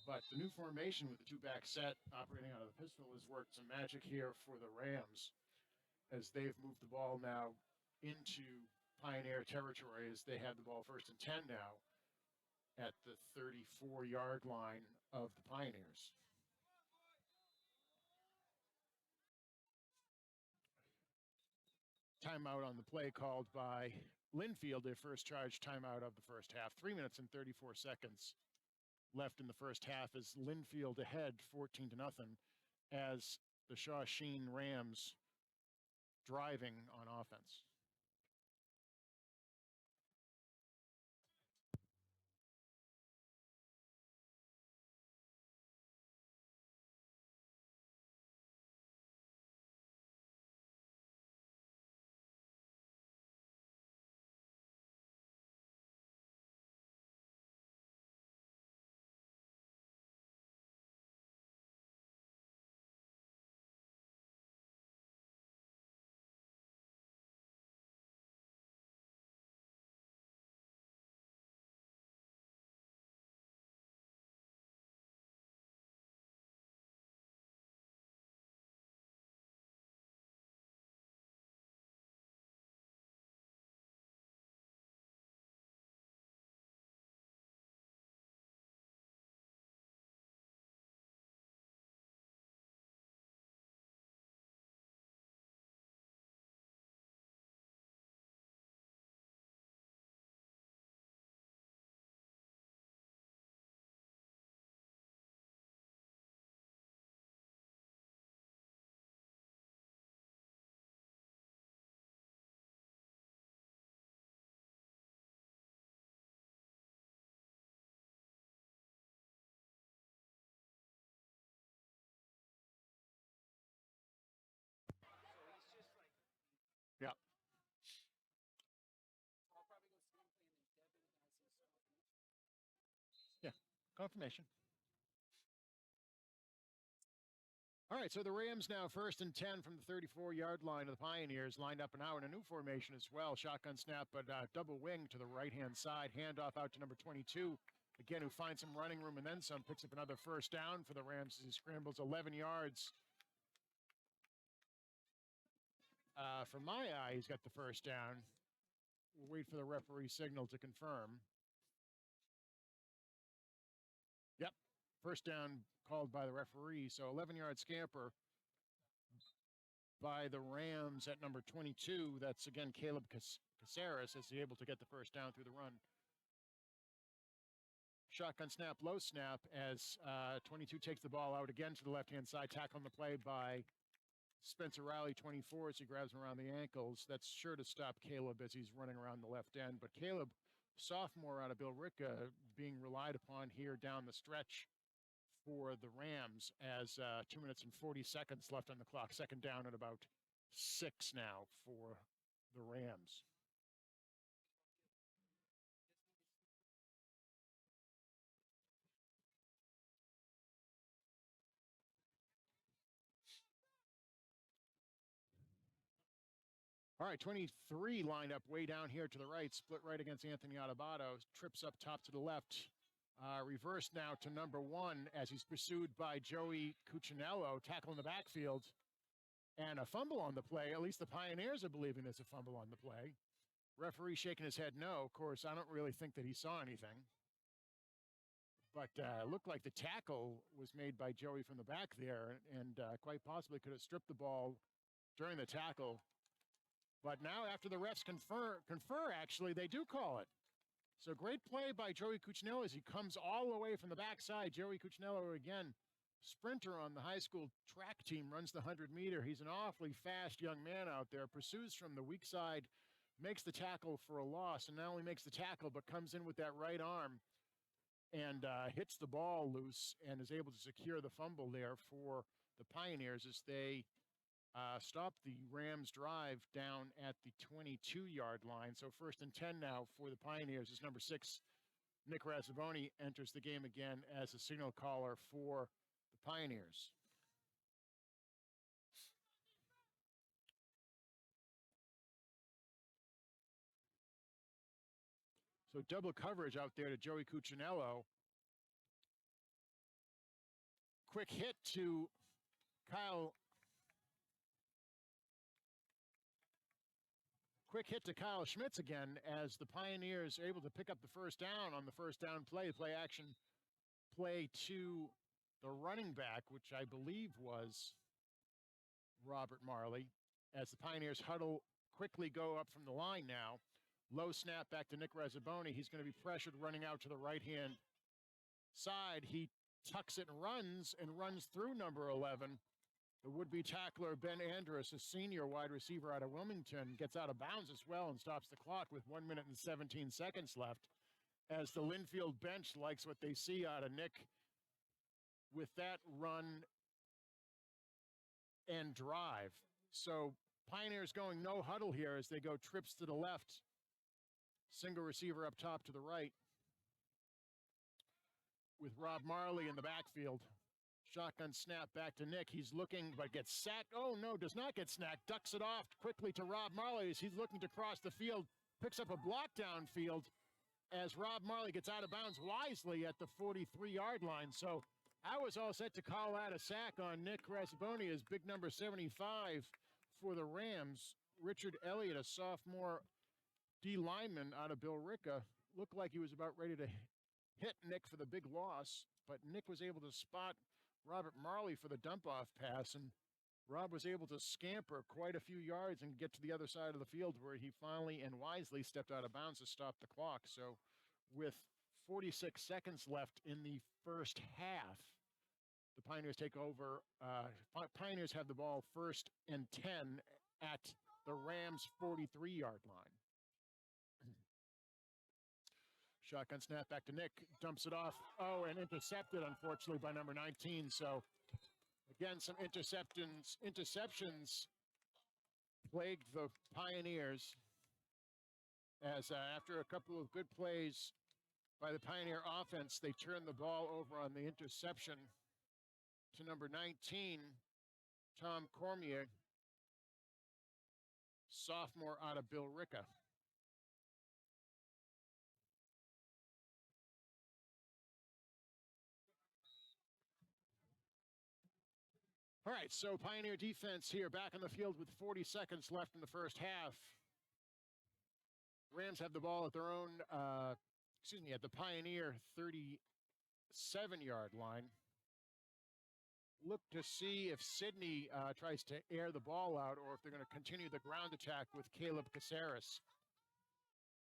S1: But the new formation with the 2-back set operating out of the pistol has worked some magic here for the Rams as they've moved the ball now into Pioneer territory as they have the ball first and 10 now at the 34-yard line of the Pioneers. Timeout on the play called by Linfield, their first charge timeout of the first half. 3 minutes and 34 seconds left in the first half as Linfield ahead 14-0 as the Shawsheen Rams driving on offense. Yeah. Yeah. Confirmation. All right, so the Rams now first and 10 from the 34-yard line of the Pioneers, lined up now in a new formation as well. Shotgun snap, but double wing to the right-hand side. Handoff out to number 22, again, who finds some running room and then some. Picks up another first down for the Rams as he scrambles 11 yards From my eye, he's got the first down. We'll wait for the referee signal to confirm. Yep, first down called by the referee. So 11-yard scamper by the Rams at number 22. That's, again, Caleb Caceres is able to get the first down through the run. Shotgun snap, low snap as 22 takes the ball out again to the left-hand side. Tackle on the play by Spencer Riley, 24, as he grabs him around the ankles. That's sure to stop Caleb as he's running around the left end. But Caleb, sophomore out of Billerica, being relied upon here down the stretch for the Rams as 2 minutes and 40 seconds left on the clock. Second down at about 6 now for the Rams. All right, 23 lined up way down here to the right, split right against Anthony Adebato, trips up top to the left. Reversed now to number 1 as he's pursued by Joey Cuccinello, tackle in the backfield, and a fumble on the play. At least the Pioneers are believing there's a fumble on the play. Referee shaking his head no. Of course, I don't really think that he saw anything. But looked like the tackle was made by Joey from the back there, and quite possibly could have stripped the ball during the tackle. But now, after the refs confer, actually, they do call it. So great play by Joey Cuccinello as he comes all the way from the backside. Joey Cuccinello, again, sprinter on the high school track team, runs the 100-meter. He's an awfully fast young man out there. Pursues from the weak side, makes the tackle for a loss, and not only makes the tackle, but comes in with that right arm and hits the ball loose and is able to secure the fumble there for the Pioneers as they stop the Rams drive down at the 22-yard line. So 1st and 10 now for the Pioneers as number 6, Nick Razzaboni, enters the game again as a signal caller for the Pioneers. So double coverage out there to Joey Cuccinello. Quick hit to Kyle Schmitz again as the Pioneers are able to pick up the first down on the first down play action play to the running back, which I believe was Robert Marley, as the Pioneers huddle, quickly go up from the line now. Low snap back to Nick Razzaboni. He's going to be pressured running out to the right-hand side. He tucks it and runs through number 11. The would-be tackler, Ben Andrus, a senior wide receiver out of Wilmington, gets out of bounds as well and stops the clock with 1 minute and 17 seconds left, as the Linfield bench likes what they see out of Nick with that run and drive. So Pioneers going no huddle here as they go trips to the left. Single receiver up top to the right with Rob Marley in the backfield. Shotgun snap back to Nick. He's looking, but gets sacked. Oh, no, does not get snacked. Ducks it off quickly to Rob Marley as he's looking to cross the field. Picks up a block downfield as Rob Marley gets out of bounds wisely at the 43-yard line. So I was all set to call out a sack on Nick Razzaboni as big number 75 for the Rams. Richard Elliott, a sophomore D lineman out of Billerica, looked like he was about ready to hit Nick for the big loss, but Nick was able to spot Robert Marley for the dump-off pass, and Rob was able to scamper quite a few yards and get to the other side of the field where he finally and wisely stepped out of bounds to stop the clock. So with 46 seconds left in the first half, the Pioneers take over. Pioneers have the ball 1st and 10 at the Rams' 43-yard line. Shotgun snap back to Nick, dumps it off. Oh, and intercepted, unfortunately, by number 19. So, again, some interceptions plagued the Pioneers as after a couple of good plays by the Pioneer offense, they turned the ball over on the interception to number 19, Tom Cormier, sophomore out of Billerica. All right, so Pioneer defense here back on the field with 40 seconds left in the first half. Rams have the ball at their own, at the Pioneer 37-yard line. Look to see if Sydney tries to air the ball out or if they're going to continue the ground attack with Caleb Caceres.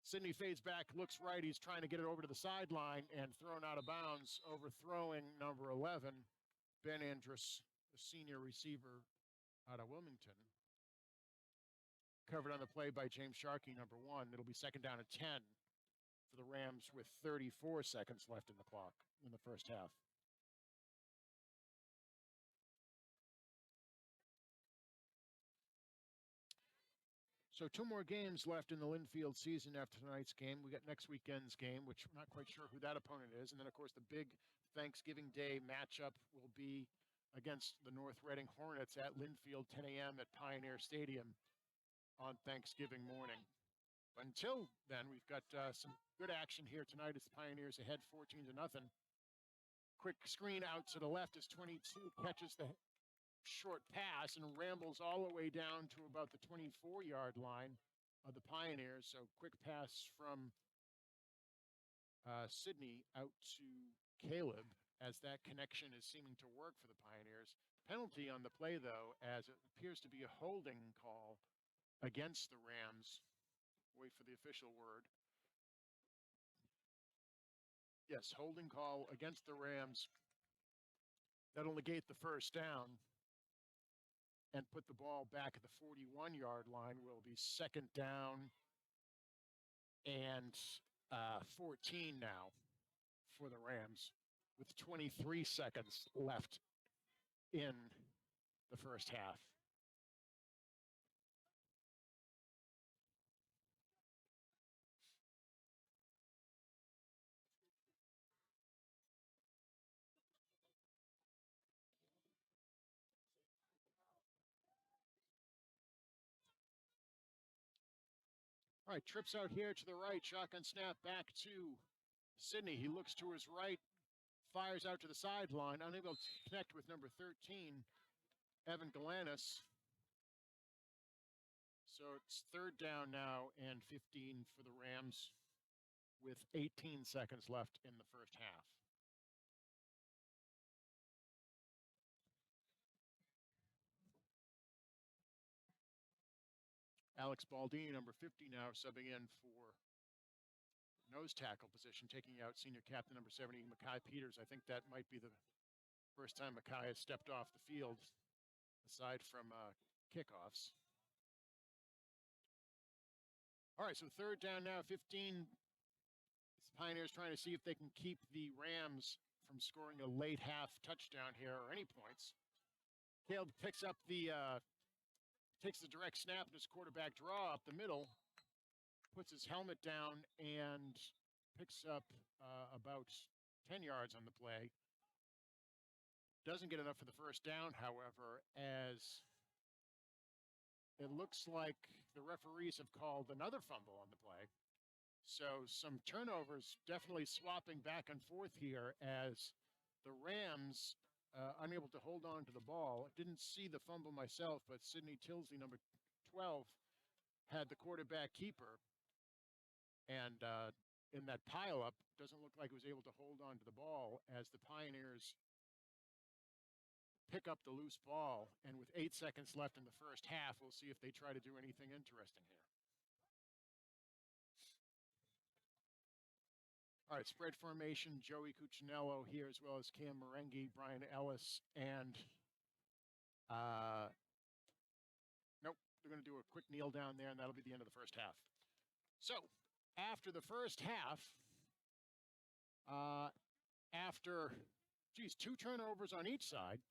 S1: Sydney fades back, looks right. He's trying to get it over to the sideline and thrown out of bounds, overthrowing number 11, Ben Andrus, the senior receiver out of Wilmington. Covered on the play by James Sharkey, number 1. It'll be second down at 10 for the Rams with 34 seconds left in the clock in the first half. So 2 more games left in the Linfield season after tonight's game. We got next weekend's game, which we're not quite sure who that opponent is. And then, of course, the big Thanksgiving Day matchup will be against the North Reading Hornets at Linfield, 10 a.m. at Pioneer Stadium on Thanksgiving morning. But until then, we've got some good action here tonight as the Pioneers ahead 14-0. Quick screen out to the left as 22 catches the short pass and rambles all the way down to about the 24-yard line of the Pioneers. So quick pass from Sydney out to Caleb as that connection is seeming to work for the Pioneers. Penalty on the play, though, as it appears to be a holding call against the Rams. Wait for the official word. Yes, holding call against the Rams. That'll negate the first down and put the ball back at the 41-yard line. Will be second down and 14 now for the Rams with 23 seconds left in the first half. All right, trips out here to the right, shotgun snap back to Sydney. He looks to his right, fires out to the sideline, unable to connect with number 13, Evan Galanis. So it's third down now and 15 for the Rams with 18 seconds left in the first half. Alex Baldini, number 50 now, subbing in for nose tackle position, taking out senior captain number 70, Makai Peters. I think that might be the first time Makai has stepped off the field, aside from kickoffs. All right, so third down now, 15. The Pioneers trying to see if they can keep the Rams from scoring a late half touchdown here or any points. Caleb picks up takes the direct snap in his quarterback draw up the middle, puts his helmet down, and picks up about 10 yards on the play. Doesn't get enough for the first down, however, as it looks like the referees have called another fumble on the play. So some turnovers definitely swapping back and forth here as the Rams unable to hold on to the ball. Didn't see the fumble myself, but Sidney Tilsley, number 12, had the quarterback keeper. And in that pileup, doesn't look like he was able to hold on to the ball as the Pioneers pick up the loose ball. And with 8 seconds left in the first half, we'll see if they try to do anything interesting here. All right, spread formation, Joey Cuccinello here, as well as Cam Merengue, Brian Ellis, and nope, they're going to do a quick kneel down there, and that'll be the end of the first half. So, after the first half, after 2 turnovers on each side,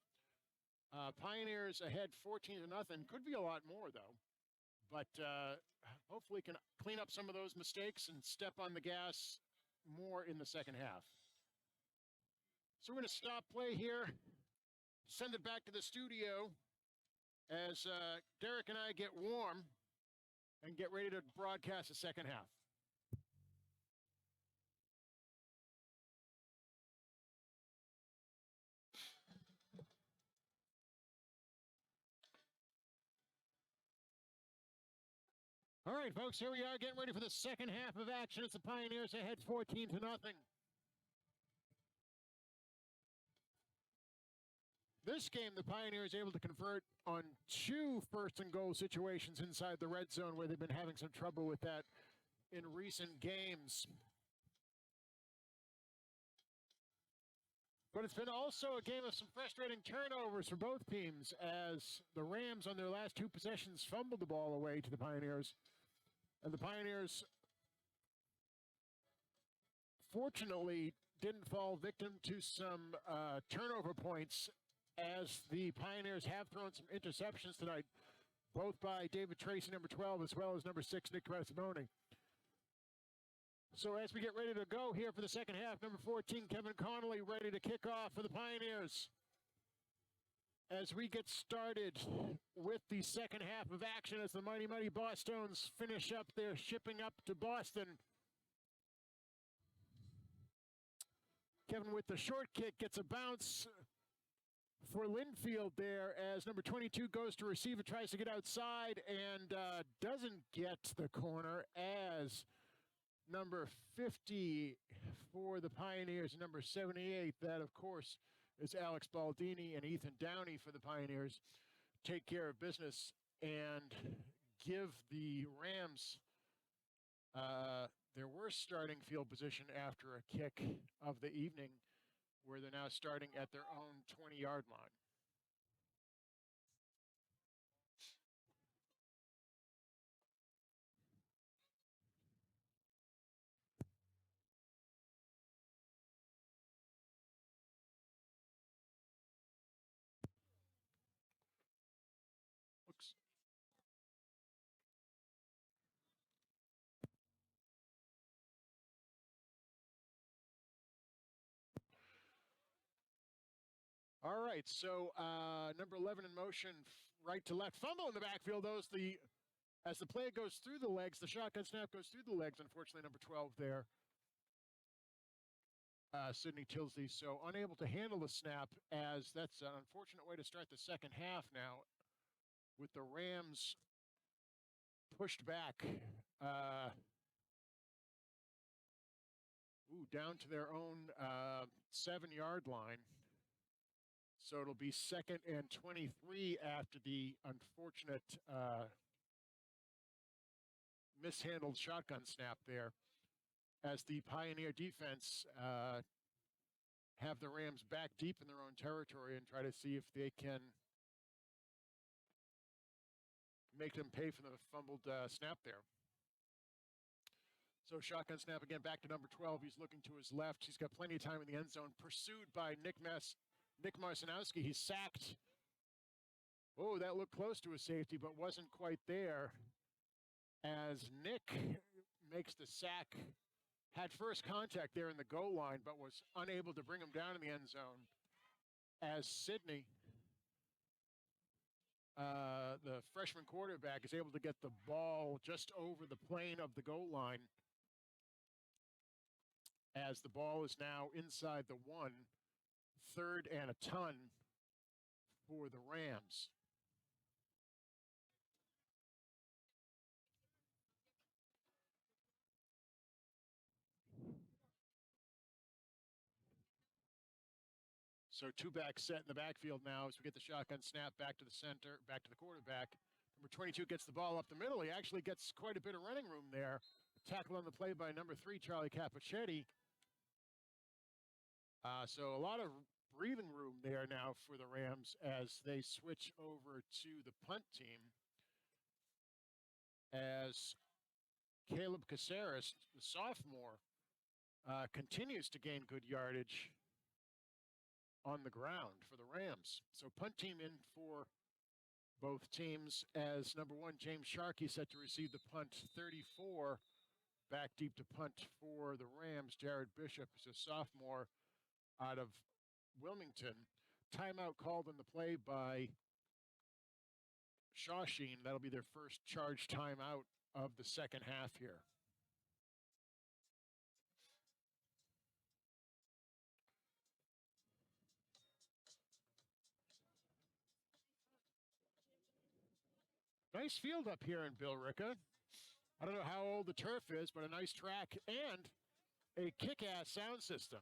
S1: Pioneers ahead 14-0. Could be a lot more, though, but hopefully can clean up some of those mistakes and step on the gas more in the second half. So we're going to stop play here, send it back to the studio as Derek and I get warm and get ready to broadcast the second half. All right, folks, here we are getting ready for the second half of action. It's the Pioneers ahead 14-0. This game, the Pioneers able to convert on 2 first-and-goal situations inside the red zone where they've been having some trouble with that in recent games. But it's been also a game of some frustrating turnovers for both teams as the Rams on their last 2 possessions fumbled the ball away to the Pioneers. And the Pioneers, fortunately, didn't fall victim to some turnover points as the Pioneers have thrown some interceptions tonight, both by David Tracy, number 12, as well as number 6, Nick Marcinoni. So as we get ready to go here for the second half, number 14, Kevin Connolly, ready to kick off for the Pioneers. As we get started with the second half of action as the Mighty Mighty Bosstones finish up their shipping up to Boston. Kevin with the short kick gets a bounce for Linfield there as number 22 goes to receive it, tries to get outside and doesn't get the corner as number 50 for the Pioneers, number 78, that of course is Alex Baldini and Ethan Downey for the Pioneers, take care of business and give the Rams their worst starting field position after a kick of the evening, where they're now starting at their own 20-yard line. All right, so number 11 in motion, right to left. Fumble in the backfield. As the play goes through the legs, the shotgun snap goes through the legs. Unfortunately, number 12 there, Sidney Tilsley, so unable to handle the snap, as that's an unfortunate way to start the second half now with the Rams pushed back. Down to their own 7-yard line. So it'll be 2nd and 23 after the unfortunate mishandled shotgun snap there, as the Pioneer defense have the Rams back deep in their own territory and try to see if they can make them pay for the fumbled snap there. So shotgun snap again, back to number 12. He's looking to his left. He's got plenty of time in the end zone, pursued by Nick Marcinowski. He's sacked. Oh, that looked close to a safety, but wasn't quite there. As Nick makes the sack, had first contact there in the goal line, but was unable to bring him down in the end zone. As Sidney, the freshman quarterback, is able to get the ball just over the plane of the goal line, as the ball is now inside the 1, 3rd and a ton for the Rams. So 2-back set in the backfield now as we get the shotgun snap back to the center, back to the quarterback. Number 22 gets the ball up the middle. He actually gets quite a bit of running room there. Tackle on the play by number 3, Charlie Capuchetti. So a lot of breathing room there now for the Rams as they switch over to the punt team. As Caleb Caceres, the sophomore, continues to gain good yardage on the ground for the Rams. So punt team in for both teams as number 1, James Sharkey, set to receive the punt. 34 back deep to punt for the Rams. Jared Bishop is a sophomore out of Wilmington. Timeout called on the play by Shawsheen. That'll be their first charge timeout of the second half here. Nice field up here in Billerica. I don't know how old the turf is, but a nice track and a kick-ass sound system.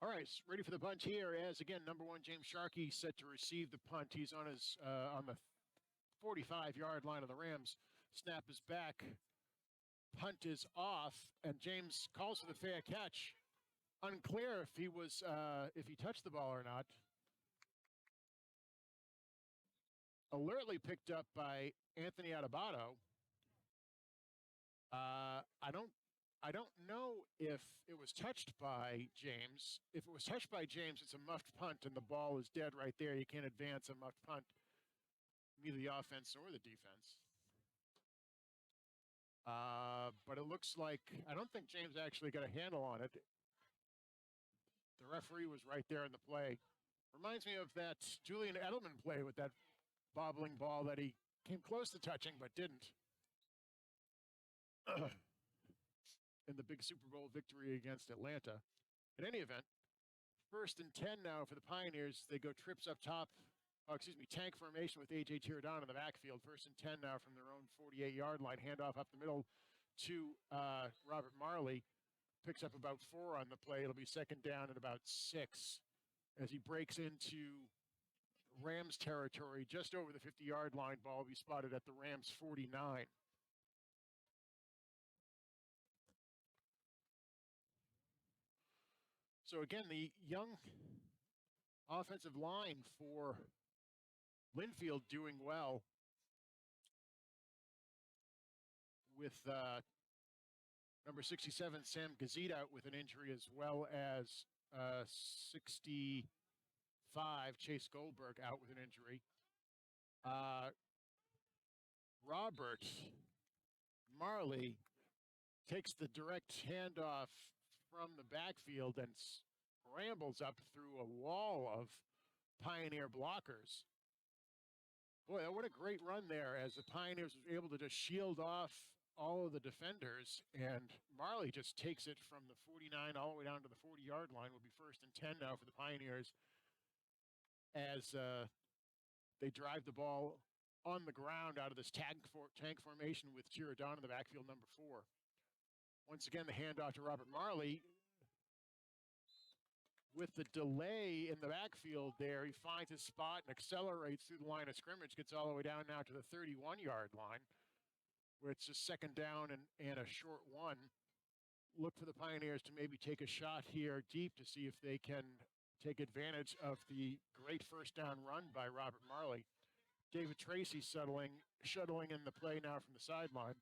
S1: All right, ready for the punch here. As again, number one James Sharkey set to receive the punt. He's on his on the 45-yard line of the Rams. Snap is back. Punt is off, and James calls for the fair catch. Unclear if he touched the ball or not. Alertly picked up by Anthony Adebato. I don't know if it was touched by James. If it was touched by James, it's a muffed punt, and the ball is dead right there. You can't advance a muffed punt, neither the offense nor the defense. But it looks like, I don't think James actually got a handle on it. The referee was right there in the play. Reminds me of that Julian Edelman play with that bobbling ball that he came close to touching but didn't. In the big Super Bowl victory against Atlanta. In any event, 1st and 10 now for the Pioneers. They go trips up top. Tank formation with A.J. Giordano in the backfield. 1st and 10 now from their own 48-yard line. Handoff up the middle to Robert Marley. Picks up about 4 on the play. It'll be 2nd down at about 6 as he breaks into Rams territory just over the 50-yard line. Ball will be spotted at the Rams 49. So again, the young offensive line for Linfield doing well with number 67, Sam Gazit out with an injury, as well as 65, Chase Goldberg out with an injury. Robert Marley takes the direct handoff from the backfield and scrambles up through a wall of Pioneer blockers. Boy, what a great run there, as the Pioneers were able to just shield off all of the defenders, and Marley just takes it from the 49 all the way down to the 40-yard line. Will be 1st and 10 now for the Pioneers as they drive the ball on the ground out of this tank formation with Giordano in the backfield, number 4. Once again, the handoff to Robert Marley. With the delay in the backfield there, he finds his spot and accelerates through the line of scrimmage, gets all the way down now to the 31-yard line, where it's just 2nd down and a short one. Look for the Pioneers to maybe take a shot here deep to see if they can take advantage of the great 1st down run by Robert Marley. David Tracy shuttling in the play now from the sideline.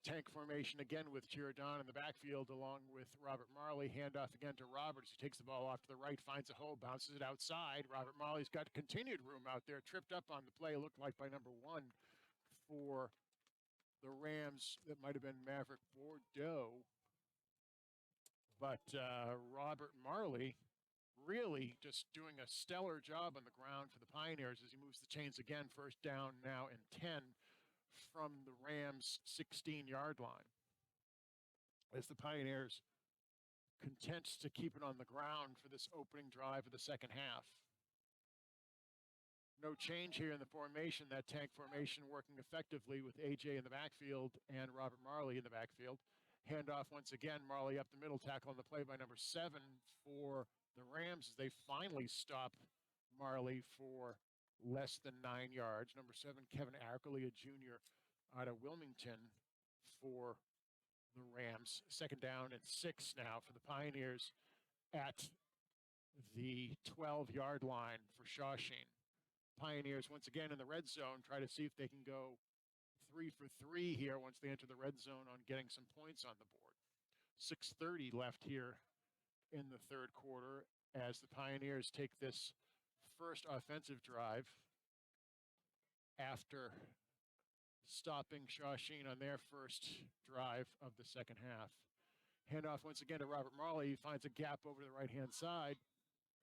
S1: Tank formation again with Giordano in the backfield along with Robert Marley. Handoff again to Roberts, who takes the ball off to the right, finds a hole, bounces it outside. Robert Marley's got continued room out there, tripped up on the play, looked like by number 1 for the Rams. That might have been Maverick Bordeaux. But Robert Marley really just doing a stellar job on the ground for the Pioneers as he moves the chains again. 1st down now and 10 from the Rams' 16-yard line, as the Pioneers content to keep it on the ground for this opening drive of the second half. No change here in the formation, that tank formation working effectively with A.J. in the backfield and Robert Marley in the backfield. Handoff once again, Marley up the middle, tackle on the play by number 7 for the Rams as they finally stop Marley for less than 9 yards. Number 7, Kevin Arcalia Jr. out of Wilmington for the Rams. 2nd down and 6 now for the Pioneers at the 12-yard line for Shawsheen. Pioneers once again in the red zone, try to see if they can go 3 for 3 here once they enter the red zone on getting some points on the board. 6:30 left here in the third quarter as the Pioneers take this first offensive drive after stopping Shawsheen on their first drive of the second half. Handoff once again to Robert Marley. He finds a gap over to the right-hand side.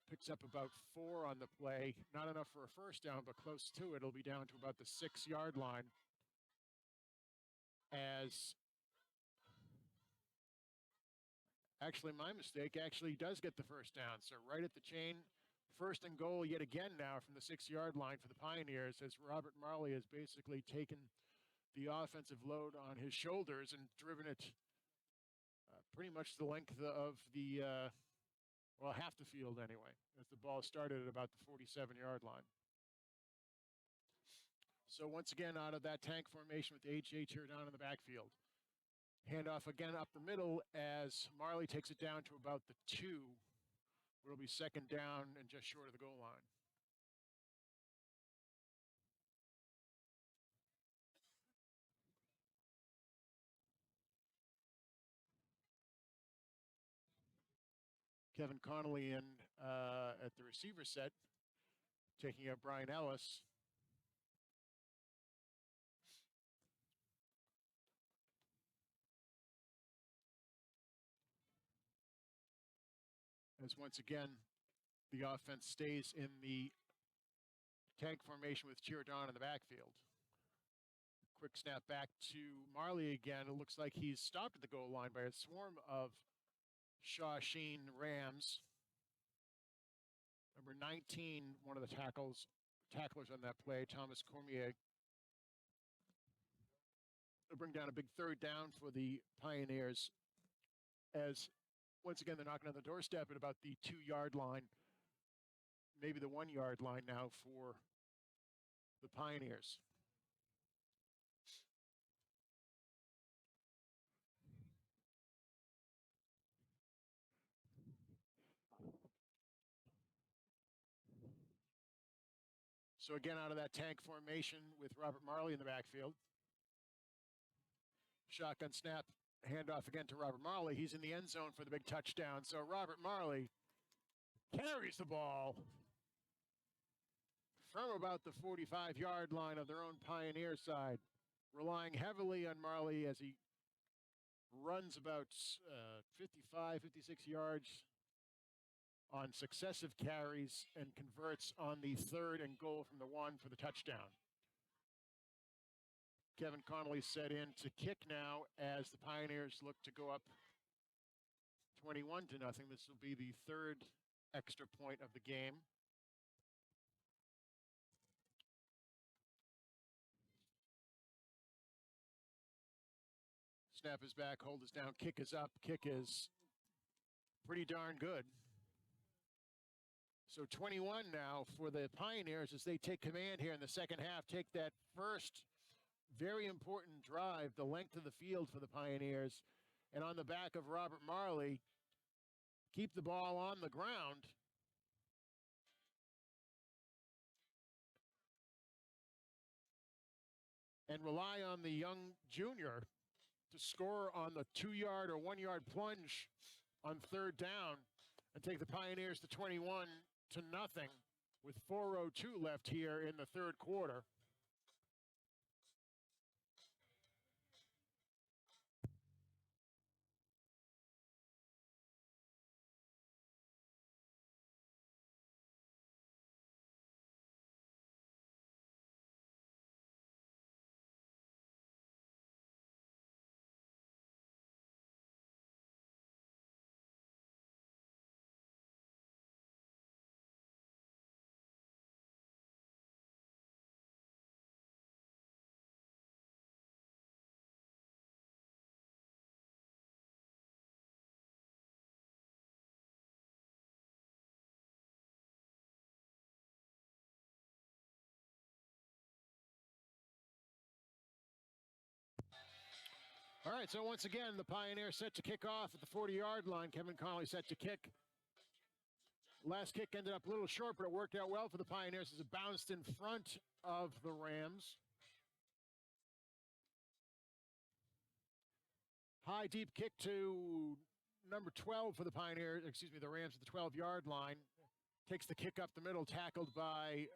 S1: Picks up about 4 on the play. Not enough for a first down, but close to it. It'll be down to about the 6-yard line. As actually, my mistake, actually does get the first down. So right at the chain, first and goal yet again now from the 6-yard line for the Pioneers, as Robert Marley has basically taken the offensive load on his shoulders and driven it pretty much the length of the, well, half the field anyway, as the ball started at about the 47-yard line. So once again, out of that tank formation with H.J. Giordano in the backfield. Handoff again up the middle as Marley takes it down to about the 2, where it'll be second down and just short of the goal line. Kevin Connolly in at the receiver set, taking up Brian Ellis. As once again, the offense stays in the tank formation with Giordano in the backfield. Quick snap back to Marley again. It looks like he's stopped at the goal line by a swarm of Shawsheen Rams. Number 19, one of the tacklers on that play, Thomas Cormier. They'll bring down a big third down for the Pioneers as once again they're knocking on the doorstep at about the 2-yard line, maybe the 1-yard line now for the Pioneers. So again, out of that tank formation with Robert Marley in the backfield. Shotgun snap, handoff again to Robert Marley. He's in the end zone for the big touchdown. So Robert Marley carries the ball from about the 45-yard line of their own Pioneer side, relying heavily on Marley as he runs about 55, 56 yards on successive carries and converts on the 3rd and goal from the 1 for the touchdown. Kevin Connolly set in to kick now as the Pioneers look to go up 21-0. This will be the 3rd extra point of the game. Snap is back, hold is down, kick is up. Kick is pretty darn good. So 21 now for the Pioneers as they take command here in the second half, take that first very important drive, the length of the field for the Pioneers, and on the back of Robert Marley, keep the ball on the ground. And rely on the young junior to score on the 2-yard or 1-yard plunge on 3rd down and take the Pioneers to 21-0 with 4:02 left here in the third quarter. All right, so once again, the Pioneers set to kick off at the 40-yard line. Kevin Connolly set to kick. Last kick ended up a little short, but it worked out well for the Pioneers as it bounced in front of the Rams. High deep kick to number 12 for the Pioneers, excuse me, the Rams at the 12-yard line. Takes the kick up the middle, tackled by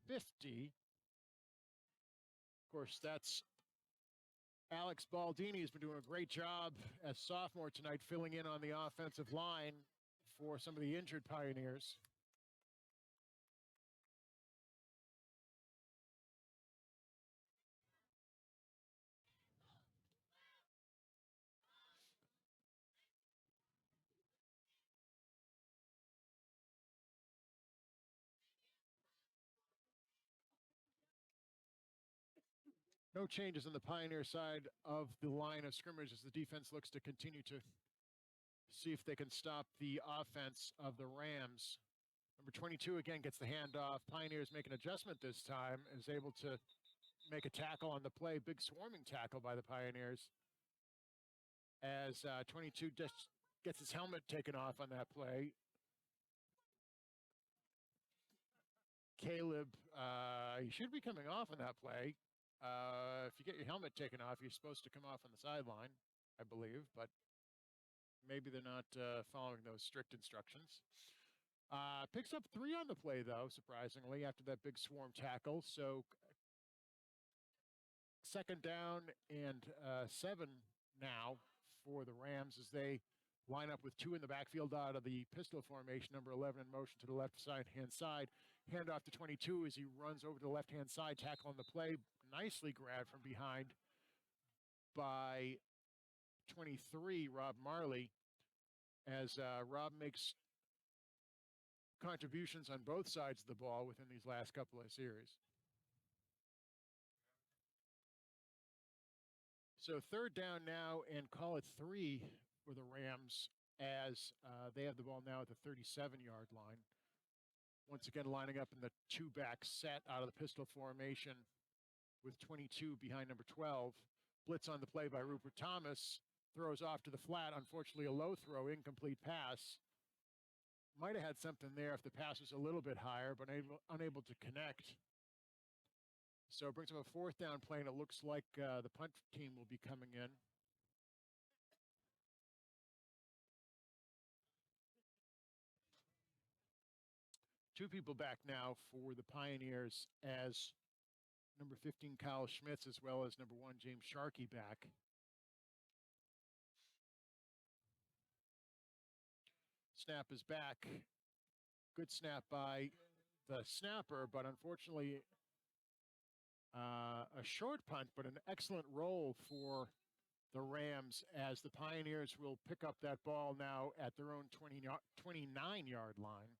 S1: 50. Of course, that's Alex Baldini has been doing a great job as sophomore tonight, filling in on the offensive line for some of the injured Pioneers. No changes on the Pioneer side of the line of scrimmage as the defense looks to continue to see if they can stop the offense of the Rams. Number 22 again gets the handoff. Pioneers make an adjustment this time, is able to make a tackle on the play. Big swarming tackle by the Pioneers as 22 just gets his helmet taken off on that play. Caleb, he should be coming off on that play. If you get your helmet taken off, you're supposed to come off on the sideline, I believe, but maybe they're not following those strict instructions. Picks up 3 on the play, though, surprisingly, after that big swarm tackle. So second down and 7 now for the Rams as they line up with 2 in the backfield out of the pistol formation. Number 11 in motion to the left-hand side. Hand off to 22 as he runs over to the left-hand side. Tackle on the play. Nicely grabbed from behind by 23, Rob Marley, as Rob makes contributions on both sides of the ball within these last couple of series. So third down now, and call it 3 for the Rams as they have the ball now at the 37-yard line. Once again, lining up in the 2-back set out of the pistol formation with 22 behind number 12. Blitz on the play by Rupert Thomas. Throws off to the flat. Unfortunately, a low throw, incomplete pass. Might have had something there if the pass was a little bit higher, but unable to connect. So it brings up a fourth down play, and it looks like the punt team will be coming in. Two people back now for the Pioneers as number 15, Kyle Schmitz, as well as number 1, James Sharkey back. Snap is back. Good snap by the snapper, but unfortunately a short punt, but an excellent roll for the Rams as the Pioneers will pick up that ball now at their own 29-yard line.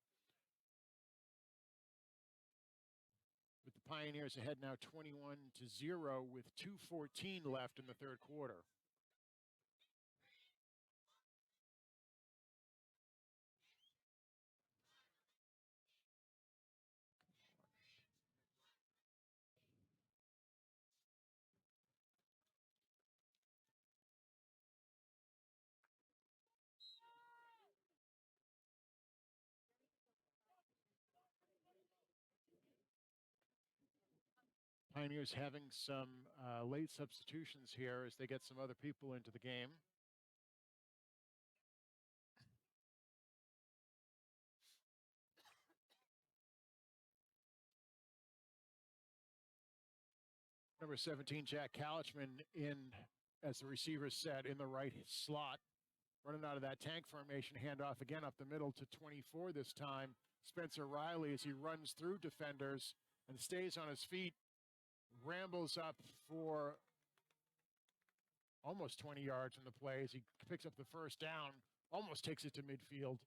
S1: With the Pioneers ahead now 21-0 with 2:14 left in the third quarter. Pioneers having some late substitutions here as they get some other people into the game. Number 17, Jack Kalichman in as the receiver set in the right slot. Running out of that tank formation, handoff again up the middle to 24 this time. Spencer Riley as he runs through defenders and stays on his feet. Rambles up for almost 20 yards in the play as he picks up the first down, almost takes it to midfield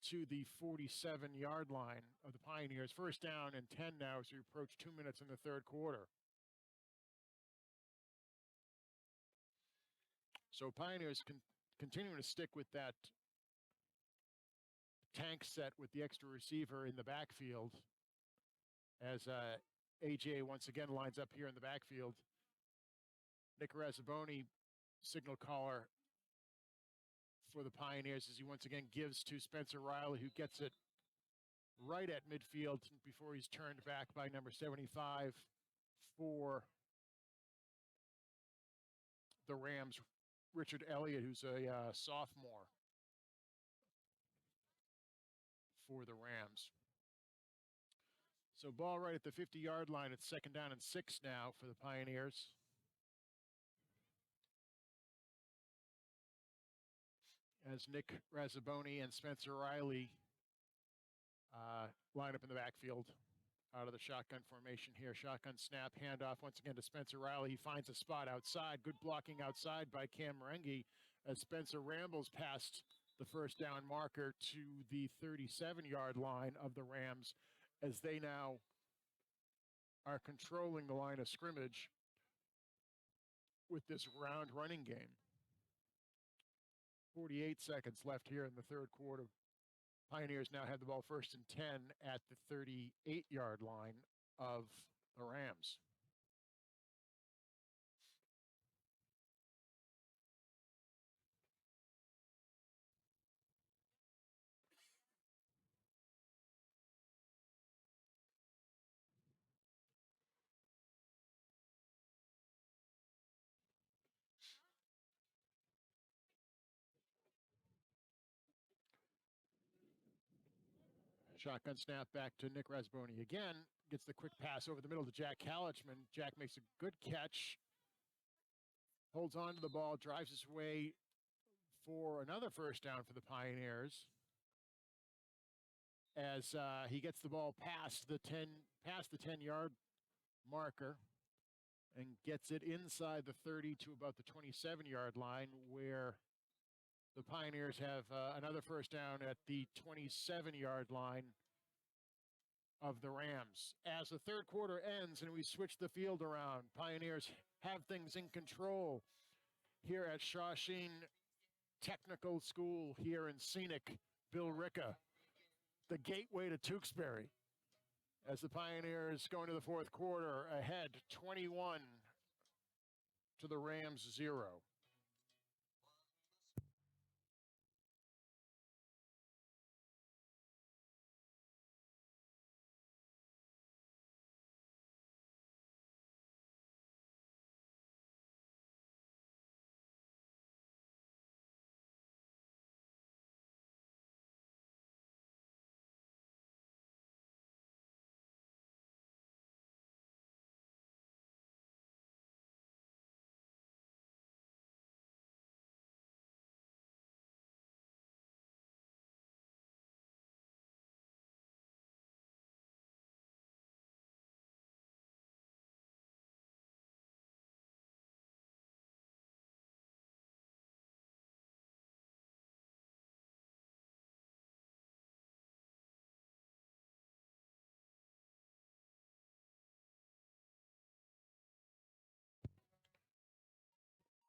S1: to the 47-yard line of the Pioneers. First down and 10 now as we approach 2 minutes in the third quarter. So Pioneers continuing to stick with that tank set with the extra receiver in the backfield as AJ once again lines up here in the backfield. Nick Razzaboni, signal caller for the Pioneers as he once again gives to Spencer Riley, who gets it right at midfield before he's turned back by number 75 for the Rams, Richard Elliott, who's a sophomore for the Rams. So ball right at the 50-yard line. It's 2nd down and 6 now for the Pioneers. As Nick Razzaboni and Spencer Riley line up in the backfield out of the shotgun formation here. Shotgun snap, handoff once again to Spencer Riley. He finds a spot outside. Good blocking outside by Cam Merengue as Spencer rambles past the 1st down marker to the 37-yard line of the Rams as they now are controlling the line of scrimmage with this round running game. 48 seconds left here in the 3rd quarter. Pioneers now have the ball 1st and 10 at the 38-yard line of the Rams. Shotgun snap back to Nick Razzaboni again. Gets the quick pass over the middle to Jack Hallichman. Jack makes a good catch. Holds on to the ball, drives his way for another 1st down for the Pioneers. As he gets the ball past the 10-yard marker and gets it inside the 30 to about the 27-yard line, where the Pioneers have another 1st down at the 27-yard line of the Rams. As the 3rd quarter ends and we switch the field around, Pioneers have things in control here at Shawsheen Technical School here in scenic Billerica, the gateway to Tewksbury. As the Pioneers go into the 4th quarter, ahead 21 to the Rams 0.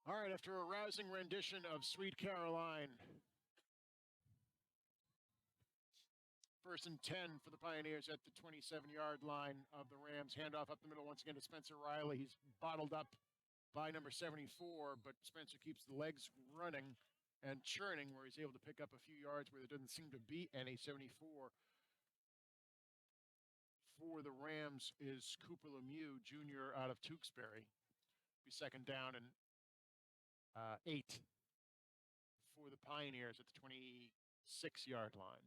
S1: All right, after a rousing rendition of Sweet Caroline, 1st and 10 for the Pioneers at the 27-yard line of the Rams. Handoff up the middle once again to Spencer Riley. He's bottled up by number 74, but Spencer keeps the legs running and churning where he's able to pick up a few yards where there doesn't seem to be any. 74 for the Rams is Cooper Lemieux, junior out of Tewksbury. Be 2nd down and 8 for the Pioneers at the 26-yard line.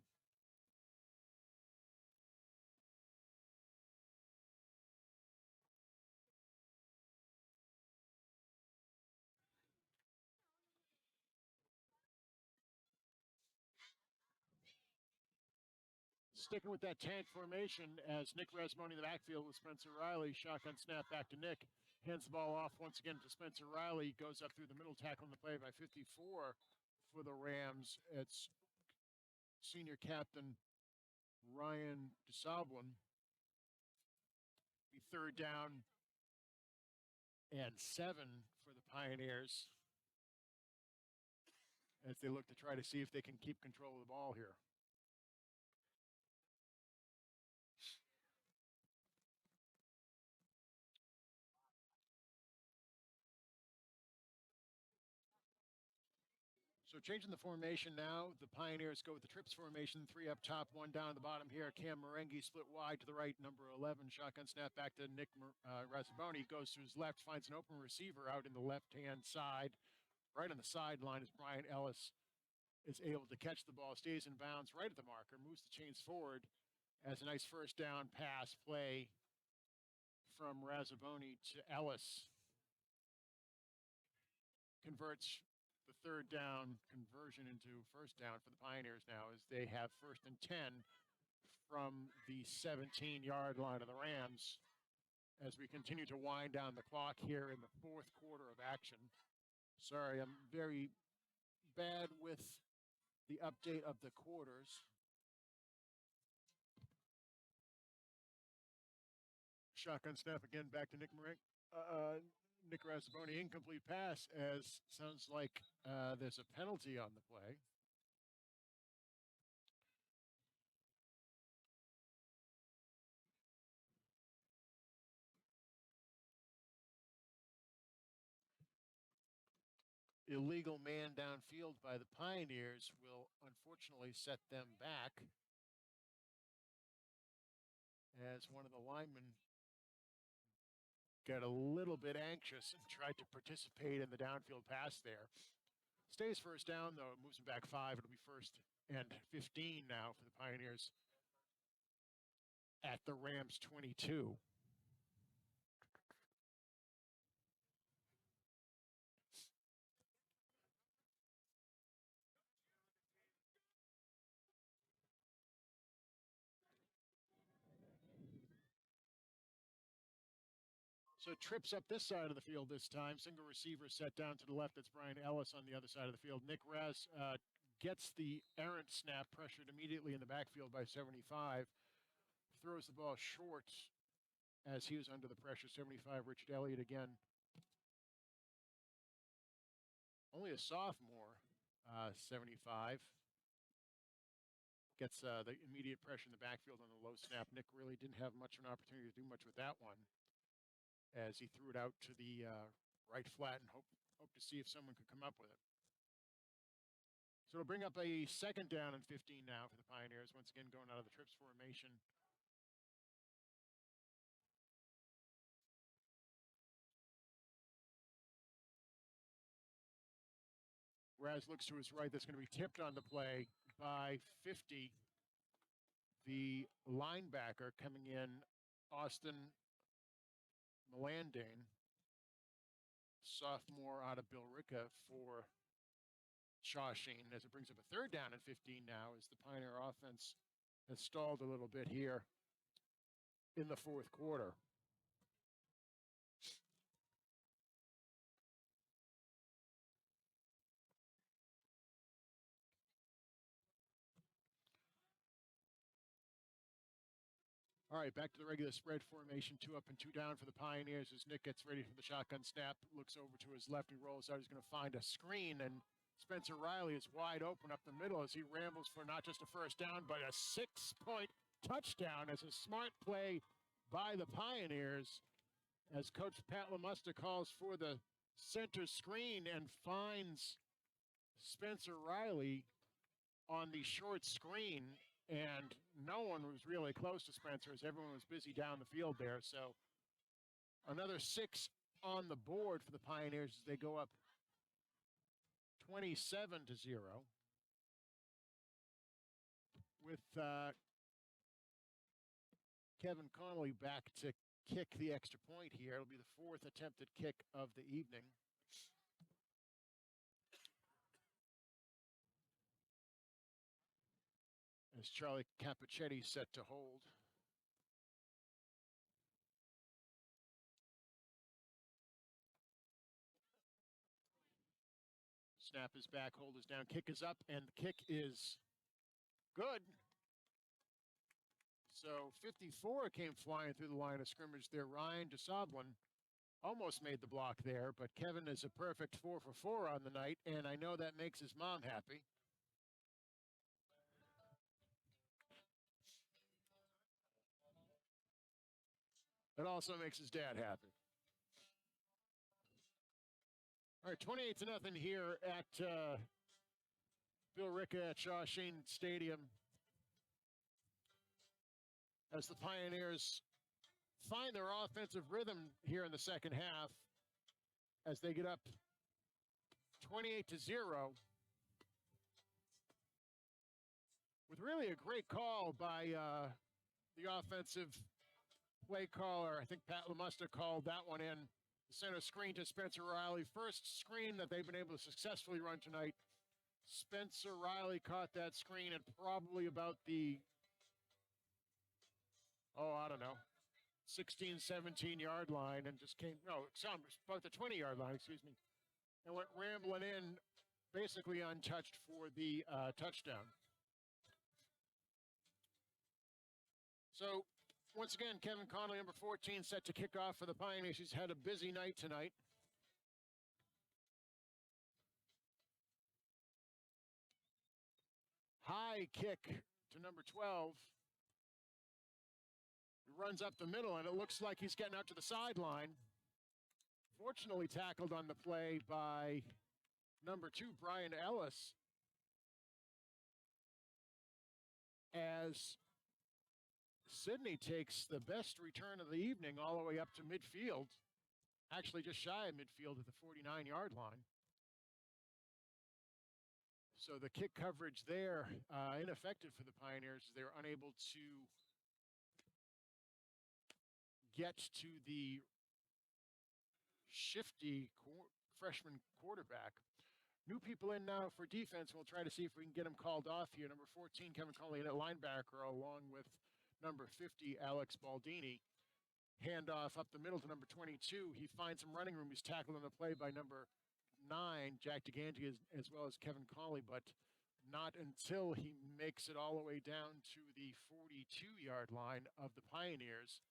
S1: Sticking with that tank formation as Nick Razzaboni in the backfield with Spencer Riley. Shotgun snap back to Nick. Hands the ball off once again to Spencer Riley. Goes up through the middle, tackling the play by 54 for the Rams. It's senior captain Ryan DeSablin. Be 3rd down and 7 for the Pioneers as they look to try to see if they can keep control of the ball here. So changing the formation now, the Pioneers go with the trips formation, 3 up top, 1 down at the bottom here. Cam Merengue split wide to the right, number 11. Shotgun snap back to Nick Razzaboni. Goes to his left, finds an open receiver out in the left-hand side. Right on the sideline as Brian Ellis is able to catch the ball, stays in bounds right at the marker, moves the chains forward as a nice first down pass play from Razzaboni to Ellis. Converts the third down conversion into first down for the Pioneers now as they have 1st and 10 from the 17-yard line of the Rams as we continue to wind down the clock here in the 4th quarter of action. Sorry, I'm very bad with the update of the quarters. Shotgun snap again back to Nick Razzaboni, incomplete pass as sounds like there's a penalty on the play. Illegal man downfield by the Pioneers will unfortunately set them back as one of the linemen got a little bit anxious and tried to participate in the downfield pass there. Stays first down, though. It moves him back 5. It'll be 1st and 15 now for the Pioneers at the Rams 22. So trips up this side of the field this time. Single receiver set down to the left. That's Brian Ellis on the other side of the field. Nick Raz gets the errant snap, pressured immediately in the backfield by 75. Throws the ball short as he was under the pressure. 75, Richard Elliott again. Only a sophomore, 75. Gets the immediate pressure in the backfield on the low snap. Nick really didn't have much of an opportunity to do much with that one, as he threw it out to the right flat and hope to see if someone could come up with it. So it'll bring up a 2nd down and 15 now for the Pioneers, once again going out of the trips formation. Raz looks to his right. That's going to be tipped on the play by 50. The linebacker coming in, Austin Melandane, sophomore out of Billerica for Shawsheen, as it brings up a 3rd down and 15 now as the Pioneer offense has stalled a little bit here in the 4th quarter. All right, back to the regular spread formation, 2 up and 2 down for the Pioneers as Nick gets ready for the shotgun snap, looks over to his left, he rolls out, he's going to find a screen, and Spencer Riley is wide open up the middle as he rambles for not just a first down, but a 6-point touchdown as a smart play by the Pioneers as Coach Pat LaMusta calls for the center screen and finds Spencer Riley on the short screen. And no one was really close to Spencer as everyone was busy down the field there. So another 6 on the board for the Pioneers as they go up 27-0 with Kevin Connolly back to kick the extra point here. It'll be the 4th attempted kick of the evening. As Charlie Capuchetti set to hold. Snap is back, hold is down, kick is up, and the kick is good. So 54 came flying through the line of scrimmage there. Ryan DeSoblin almost made the block there, but Kevin is a perfect 4 for 4 on the night, and I know that makes his mom happy. It also makes his dad happy. All right, 28-0 here at Bill Ricca at Shawsheen Stadium as the Pioneers find their offensive rhythm here in the second half as they get up 28-0 with really a great call by the offensive play caller. I think Pat LaMusta called that one in. The center screen to Spencer Riley. First screen that they've been able to successfully run tonight. Spencer Riley caught that screen at probably about the, I don't know, 16, 17-yard line and just came, about the 20-yard line, excuse me, and went rambling in, basically untouched for the touchdown. So, once again, Kevin Connolly, number 14, set to kick off for the Pioneers. He's had a busy night tonight. High kick to number 12. He runs up the middle, and it looks like he's getting out to the sideline. Fortunately tackled on the play by number 2, Brian Ellis, as Sydney takes the best return of the evening all the way up to midfield, actually just shy of midfield at the 49-yard line. So the kick coverage there, ineffective for the Pioneers. They were unable to get to the shifty freshman quarterback. New people in now for defense. We'll try to see if we can get him called off here. Number 14, Kevin Connolly, in at linebacker, along with number 50, Alex Baldini. Handoff up the middle to number 22. He finds some running room. He's tackled on the play by number 9, Jack DeGanti, as well as Kevin Connolly, but not until he makes it all the way down to the 42-yard line of the Pioneers,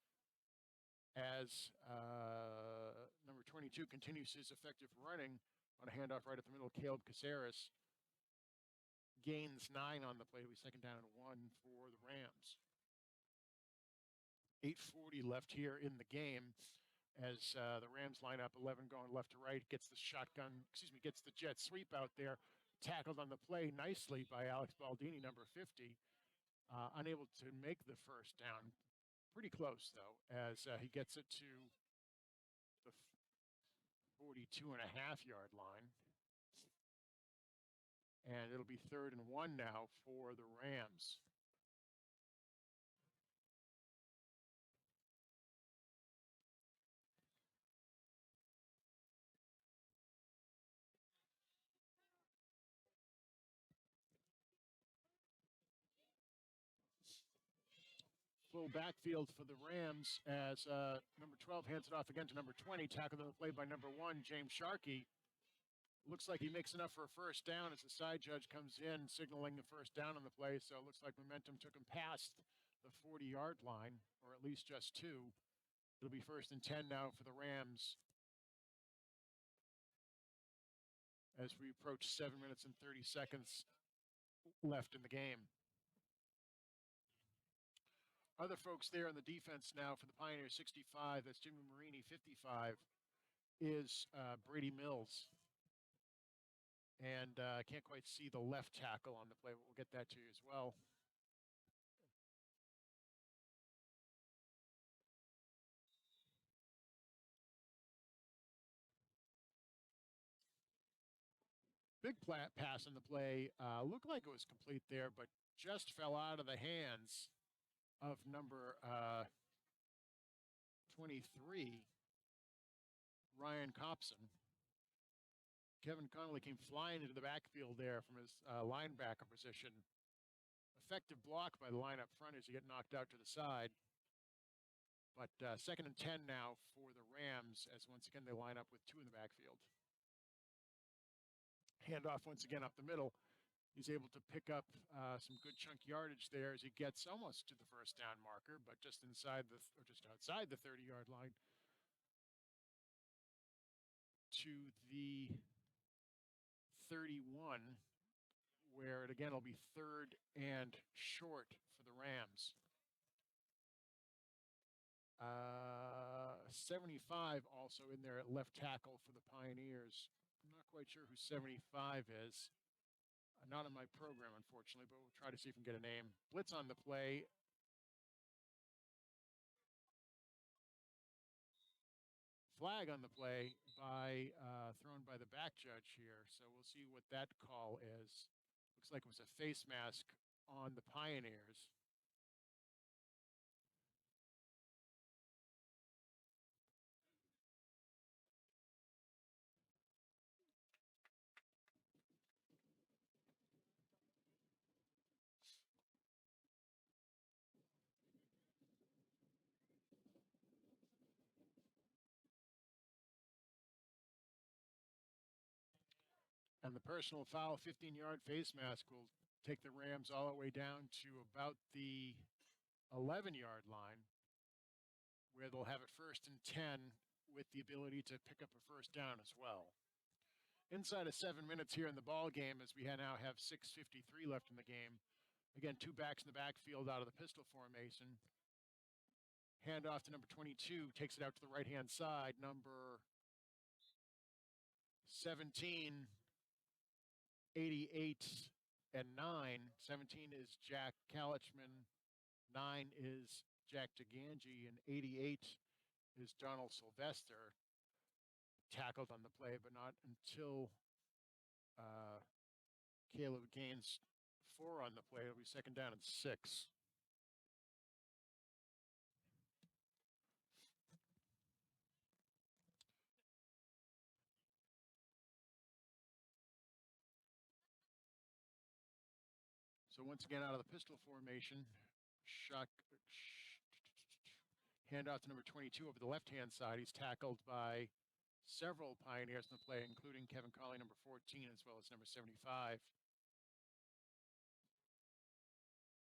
S1: as number 22 continues his effective running on a handoff right at the middle. Caleb Caceres gains 9 on the play. It'll be second down and 1 for the Rams. 8:40 left here in the game as the Rams line up 11 going left to right. Gets the gets the jet sweep out there. Tackled on the play nicely by Alex Baldini, number 50. Unable to make the first down. Pretty close, though, as he gets it to the 42.5-yard line. And it'll be 3rd and 1 now for the Rams. Full backfield for the Rams as number 12 hands it off again to number 20. Tackled on the play by number 1, James Sharkey. Looks like he makes enough for a first down as the side judge comes in, signaling the first down on the play. So it looks like momentum took him past the 40-yard line, or at least just 2. It'll be 1st and 10 now for the Rams as we approach 7 minutes and 30 seconds left in the game. Other folks there on the defense now for the Pioneers, 65, that's Jimmy Marini. 55 is Brady Mills. And I can't quite see the left tackle on the play, but we'll get that to you as well. Big pass on the play. Looked like it was complete there, but just fell out of the hands of number 23, Ryan Copson. Kevin Connolly came flying into the backfield there from his linebacker position. Effective block by the line up front as he get knocked out to the side. But 2nd and 10 now for the Rams as once again they line up with 2 in the backfield. Handoff once again up the middle. He's able to pick up some good chunk yardage there as he gets almost to the first down marker, but just outside the 30-yard line to the 31, where it again will be 3rd and short for the Rams. 75 also in there at left tackle for the Pioneers. I'm not quite sure who 75 is. Not on my program, unfortunately, but we'll try to see if we can get a name. Blitz on the play. Flag on the play thrown by the back judge here. So we'll see what that call is. Looks like it was a face mask on the Pioneers. And the personal foul, 15-yard face mask, will take the Rams all the way down to about the 11-yard line, where they'll have it 1st and 10 with the ability to pick up a first down as well. Inside of 7 minutes here in the ball game, as we now have 6:53 left in the game. Again, 2 backs in the backfield out of the pistol formation. Handoff to number 22, takes it out to the right-hand side. Number 17, 88, and 9. 17 is Jack Kalichman. 9 is Jack DeGangi, and 88 is Donald Sylvester. Tackled on the play, but not until Caleb gains 4 on the play. It'll be 2nd down and 6. So once again, out of the pistol formation, handoff to number 22 over the left-hand side. He's tackled by several Pioneers in the play, including Kevin Colley, number 14, as well as number 75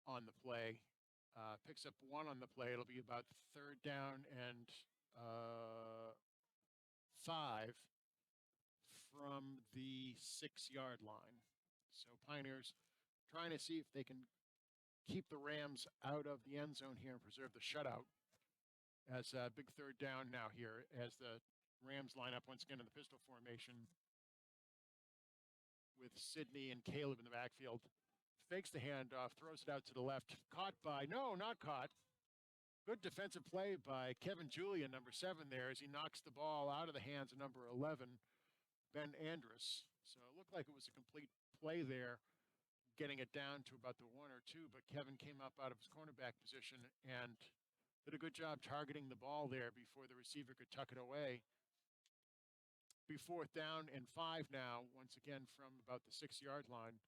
S1: on the play. Picks up 1 on the play. It'll be about 3rd down and 5 from the 6-yard line. So Pioneers trying to see if they can keep the Rams out of the end zone here and preserve the shutout. As a big 3rd down now here, as the Rams line up once again in the pistol formation with Sidney and Caleb in the backfield. Fakes the handoff, throws it out to the left. Caught by, no, not caught. Good defensive play by Kevin Julian, number 7 there, as he knocks the ball out of the hands of number 11, Ben Andrus. So it looked like it was a complete play there, getting it down to about the 1 or 2, but Kevin came up out of his cornerback position and did a good job targeting the ball there before the receiver could tuck it away. Be 4th down and 5 now, once again from about the 6-yard line.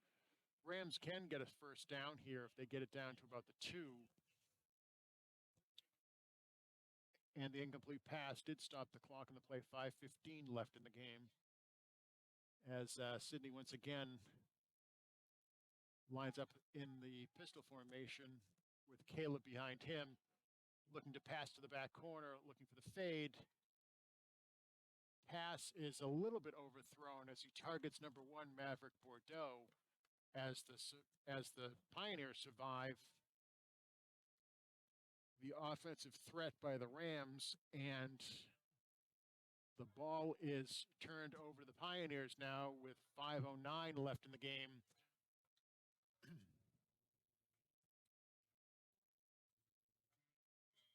S1: Rams can get a first down here if they get it down to about the 2. And the incomplete pass did stop the clock in the play. 5:15 left in the game. As Sidney once again lines up in the pistol formation with Caleb behind him, looking to pass to the back corner, looking for the fade. Pass is a little bit overthrown as he targets number 1, Maverick Bordeaux, as the Pioneers survive the offensive threat by the Rams, and the ball is turned over to the Pioneers now with 5:09 left in the game.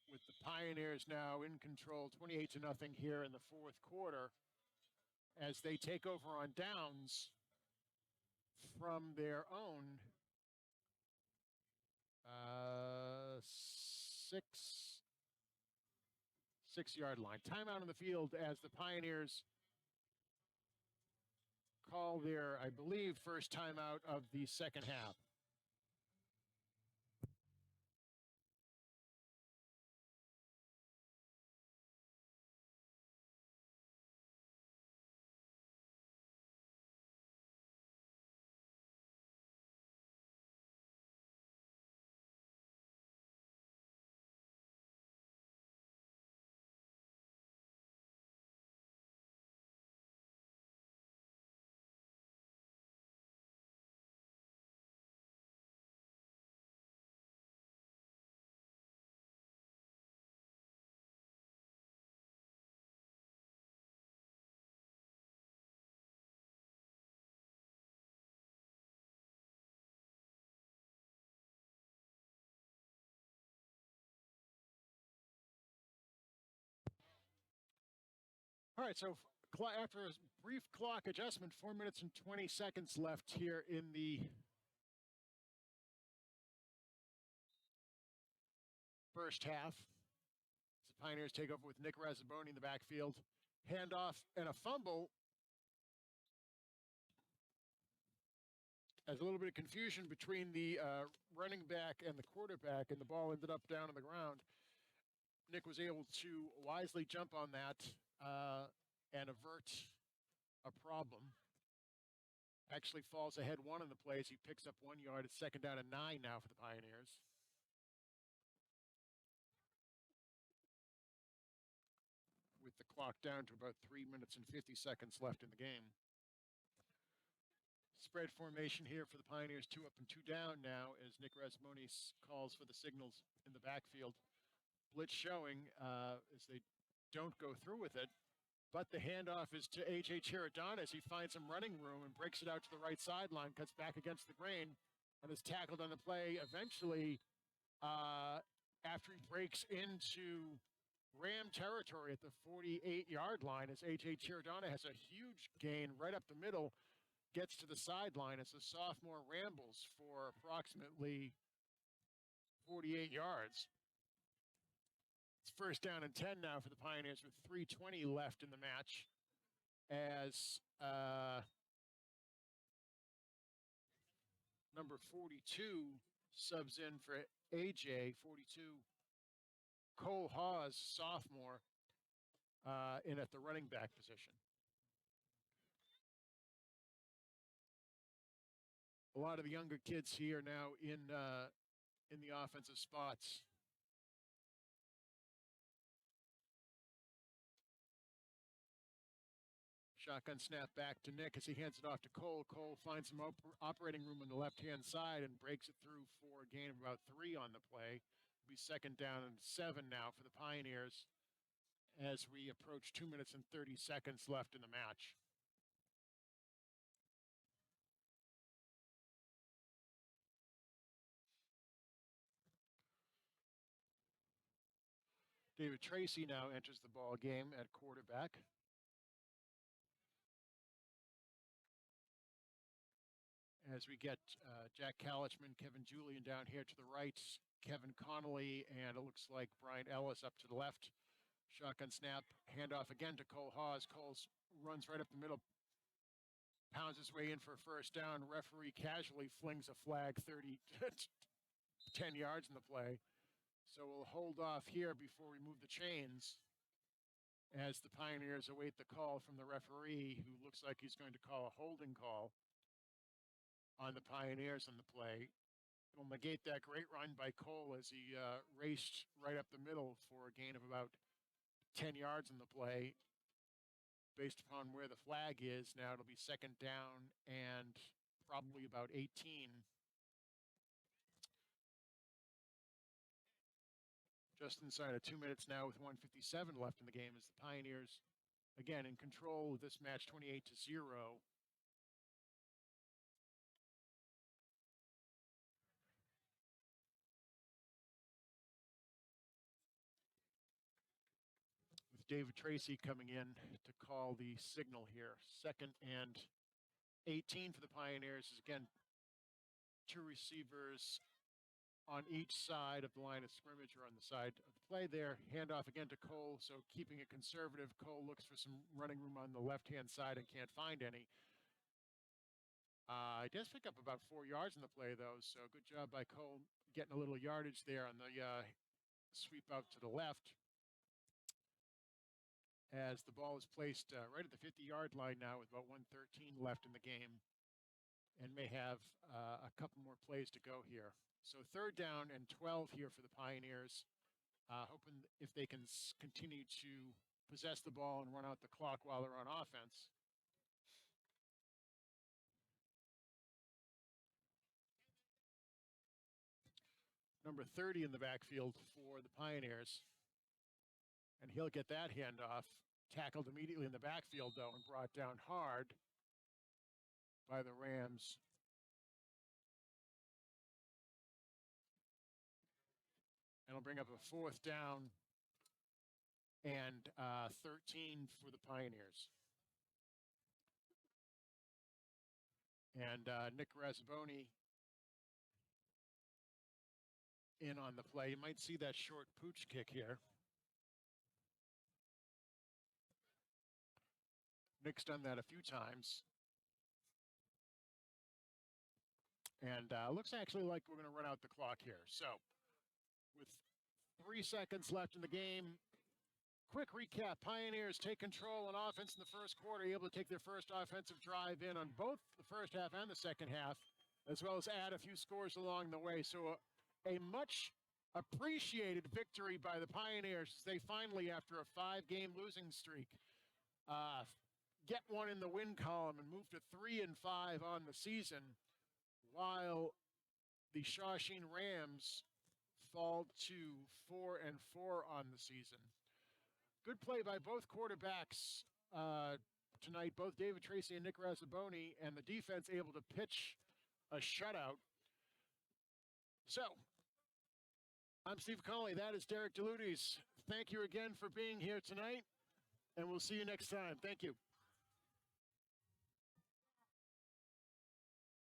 S1: With the Pioneers now in control, 28-0 here in the 4th quarter, as they take over on downs from their own 6-yard line. Timeout on the field as the Pioneers call their, I believe, first timeout of the 2nd half. All right, so after a brief clock adjustment, 4 minutes and 20 seconds left here in the first half. The Pioneers take over with Nick Razzaboni in the backfield. Handoff and a fumble. As a little bit of confusion between the running back and the quarterback, and the ball ended up down on the ground. Nick was able to wisely jump on that and avert a problem. Actually falls ahead 1 in the play as he picks up 1 yard. It's 2nd down and 9 now for the Pioneers. With the clock down to about 3 minutes and 50 seconds left in the game. Spread formation here for the Pioneers, 2 up and 2 down now as Nick Razzaboni calls for the signals in the backfield. Blitz showing as they don't go through with it, but the handoff is to A.J. Chiradon as he finds some running room and breaks it out to the right sideline, cuts back against the grain, and is tackled on the play. Eventually, after he breaks into Ram territory at the 48-yard line, as A.J. Chiradon has a huge gain right up the middle, gets to the sideline as the sophomore rambles for approximately 48 yards. It's 1st down and 10 now for the Pioneers with 3:20 left in the match as number 42 subs in for AJ, 42, Cole Hawes, sophomore, in at the running back position. A lot of the younger kids here now in the offensive spots. Shotgun snap back to Nick as he hands it off to Cole. Cole finds some operating room on the left-hand side and breaks it through for a gain of about 3 on the play. It'll be 2nd down and 7 now for the Pioneers as we approach 2 minutes and 30 seconds left in the match. David Tracy now enters the ball game at quarterback. As we get Jack Kalichman, Kevin Julian down here to the right, Kevin Connolly, and it looks like Brian Ellis up to the left. Shotgun snap, handoff again to Cole Hawes. Cole runs right up the middle, pounds his way in for a 1st down. Referee casually flings a flag 10 yards in the play. So we'll hold off here before we move the chains as the Pioneers await the call from the referee, who looks like he's going to call a holding call on the Pioneers on the play. It'll negate that great run by Cole as he raced right up the middle for a gain of about 10 yards in the play. Based upon where the flag is, now it'll be 2nd down and probably about 18. Just inside of 2 minutes now with 1:57 left in the game as the Pioneers, again, in control of this match 28-0. David Tracy coming in to call the signal here. 2nd and 18 for the Pioneers is, again, 2 receivers on each side of the line of scrimmage or on the side of the play there. Handoff again to Cole, so keeping it conservative. Cole looks for some running room on the left-hand side and can't find any. He does pick up about 4 yards in the play, though, so good job by Cole getting a little yardage there on the sweep out to the left. As the ball is placed right at the 50-yard line now with about 1:13 left in the game, and may have a couple more plays to go here. So 3rd down and 12 here for the Pioneers, hoping if they can continue to possess the ball and run out the clock while they're on offense. Number 30 in the backfield for the Pioneers. And he'll get that handoff. Tackled immediately in the backfield, though, and brought down hard by the Rams. And it'll bring up a 4th down and 13 for the Pioneers. And Nick Razzaboni in on the play. You might see that short pooch kick here. Nick's done that a few times. And looks actually like we're going to run out the clock here. So with 3 seconds left in the game, quick recap. Pioneers take control on offense in the first quarter, able to take their first offensive drive in on both the first half and the second half, as well as add a few scores along the way. So a much appreciated victory by the Pioneers as they finally, after a 5-game losing streak, get one in the win column and move to 3-5 on the season, while the Shawsheen Rams fall to 4-4 on the season. Good play by both quarterbacks tonight, both David Tracy and Nick Razzaboni, and the defense able to pitch a shutout. So, I'm Steve Connolly. That is Derek DeLutis. Thank you again for being here tonight, and we'll see you next time. Thank you.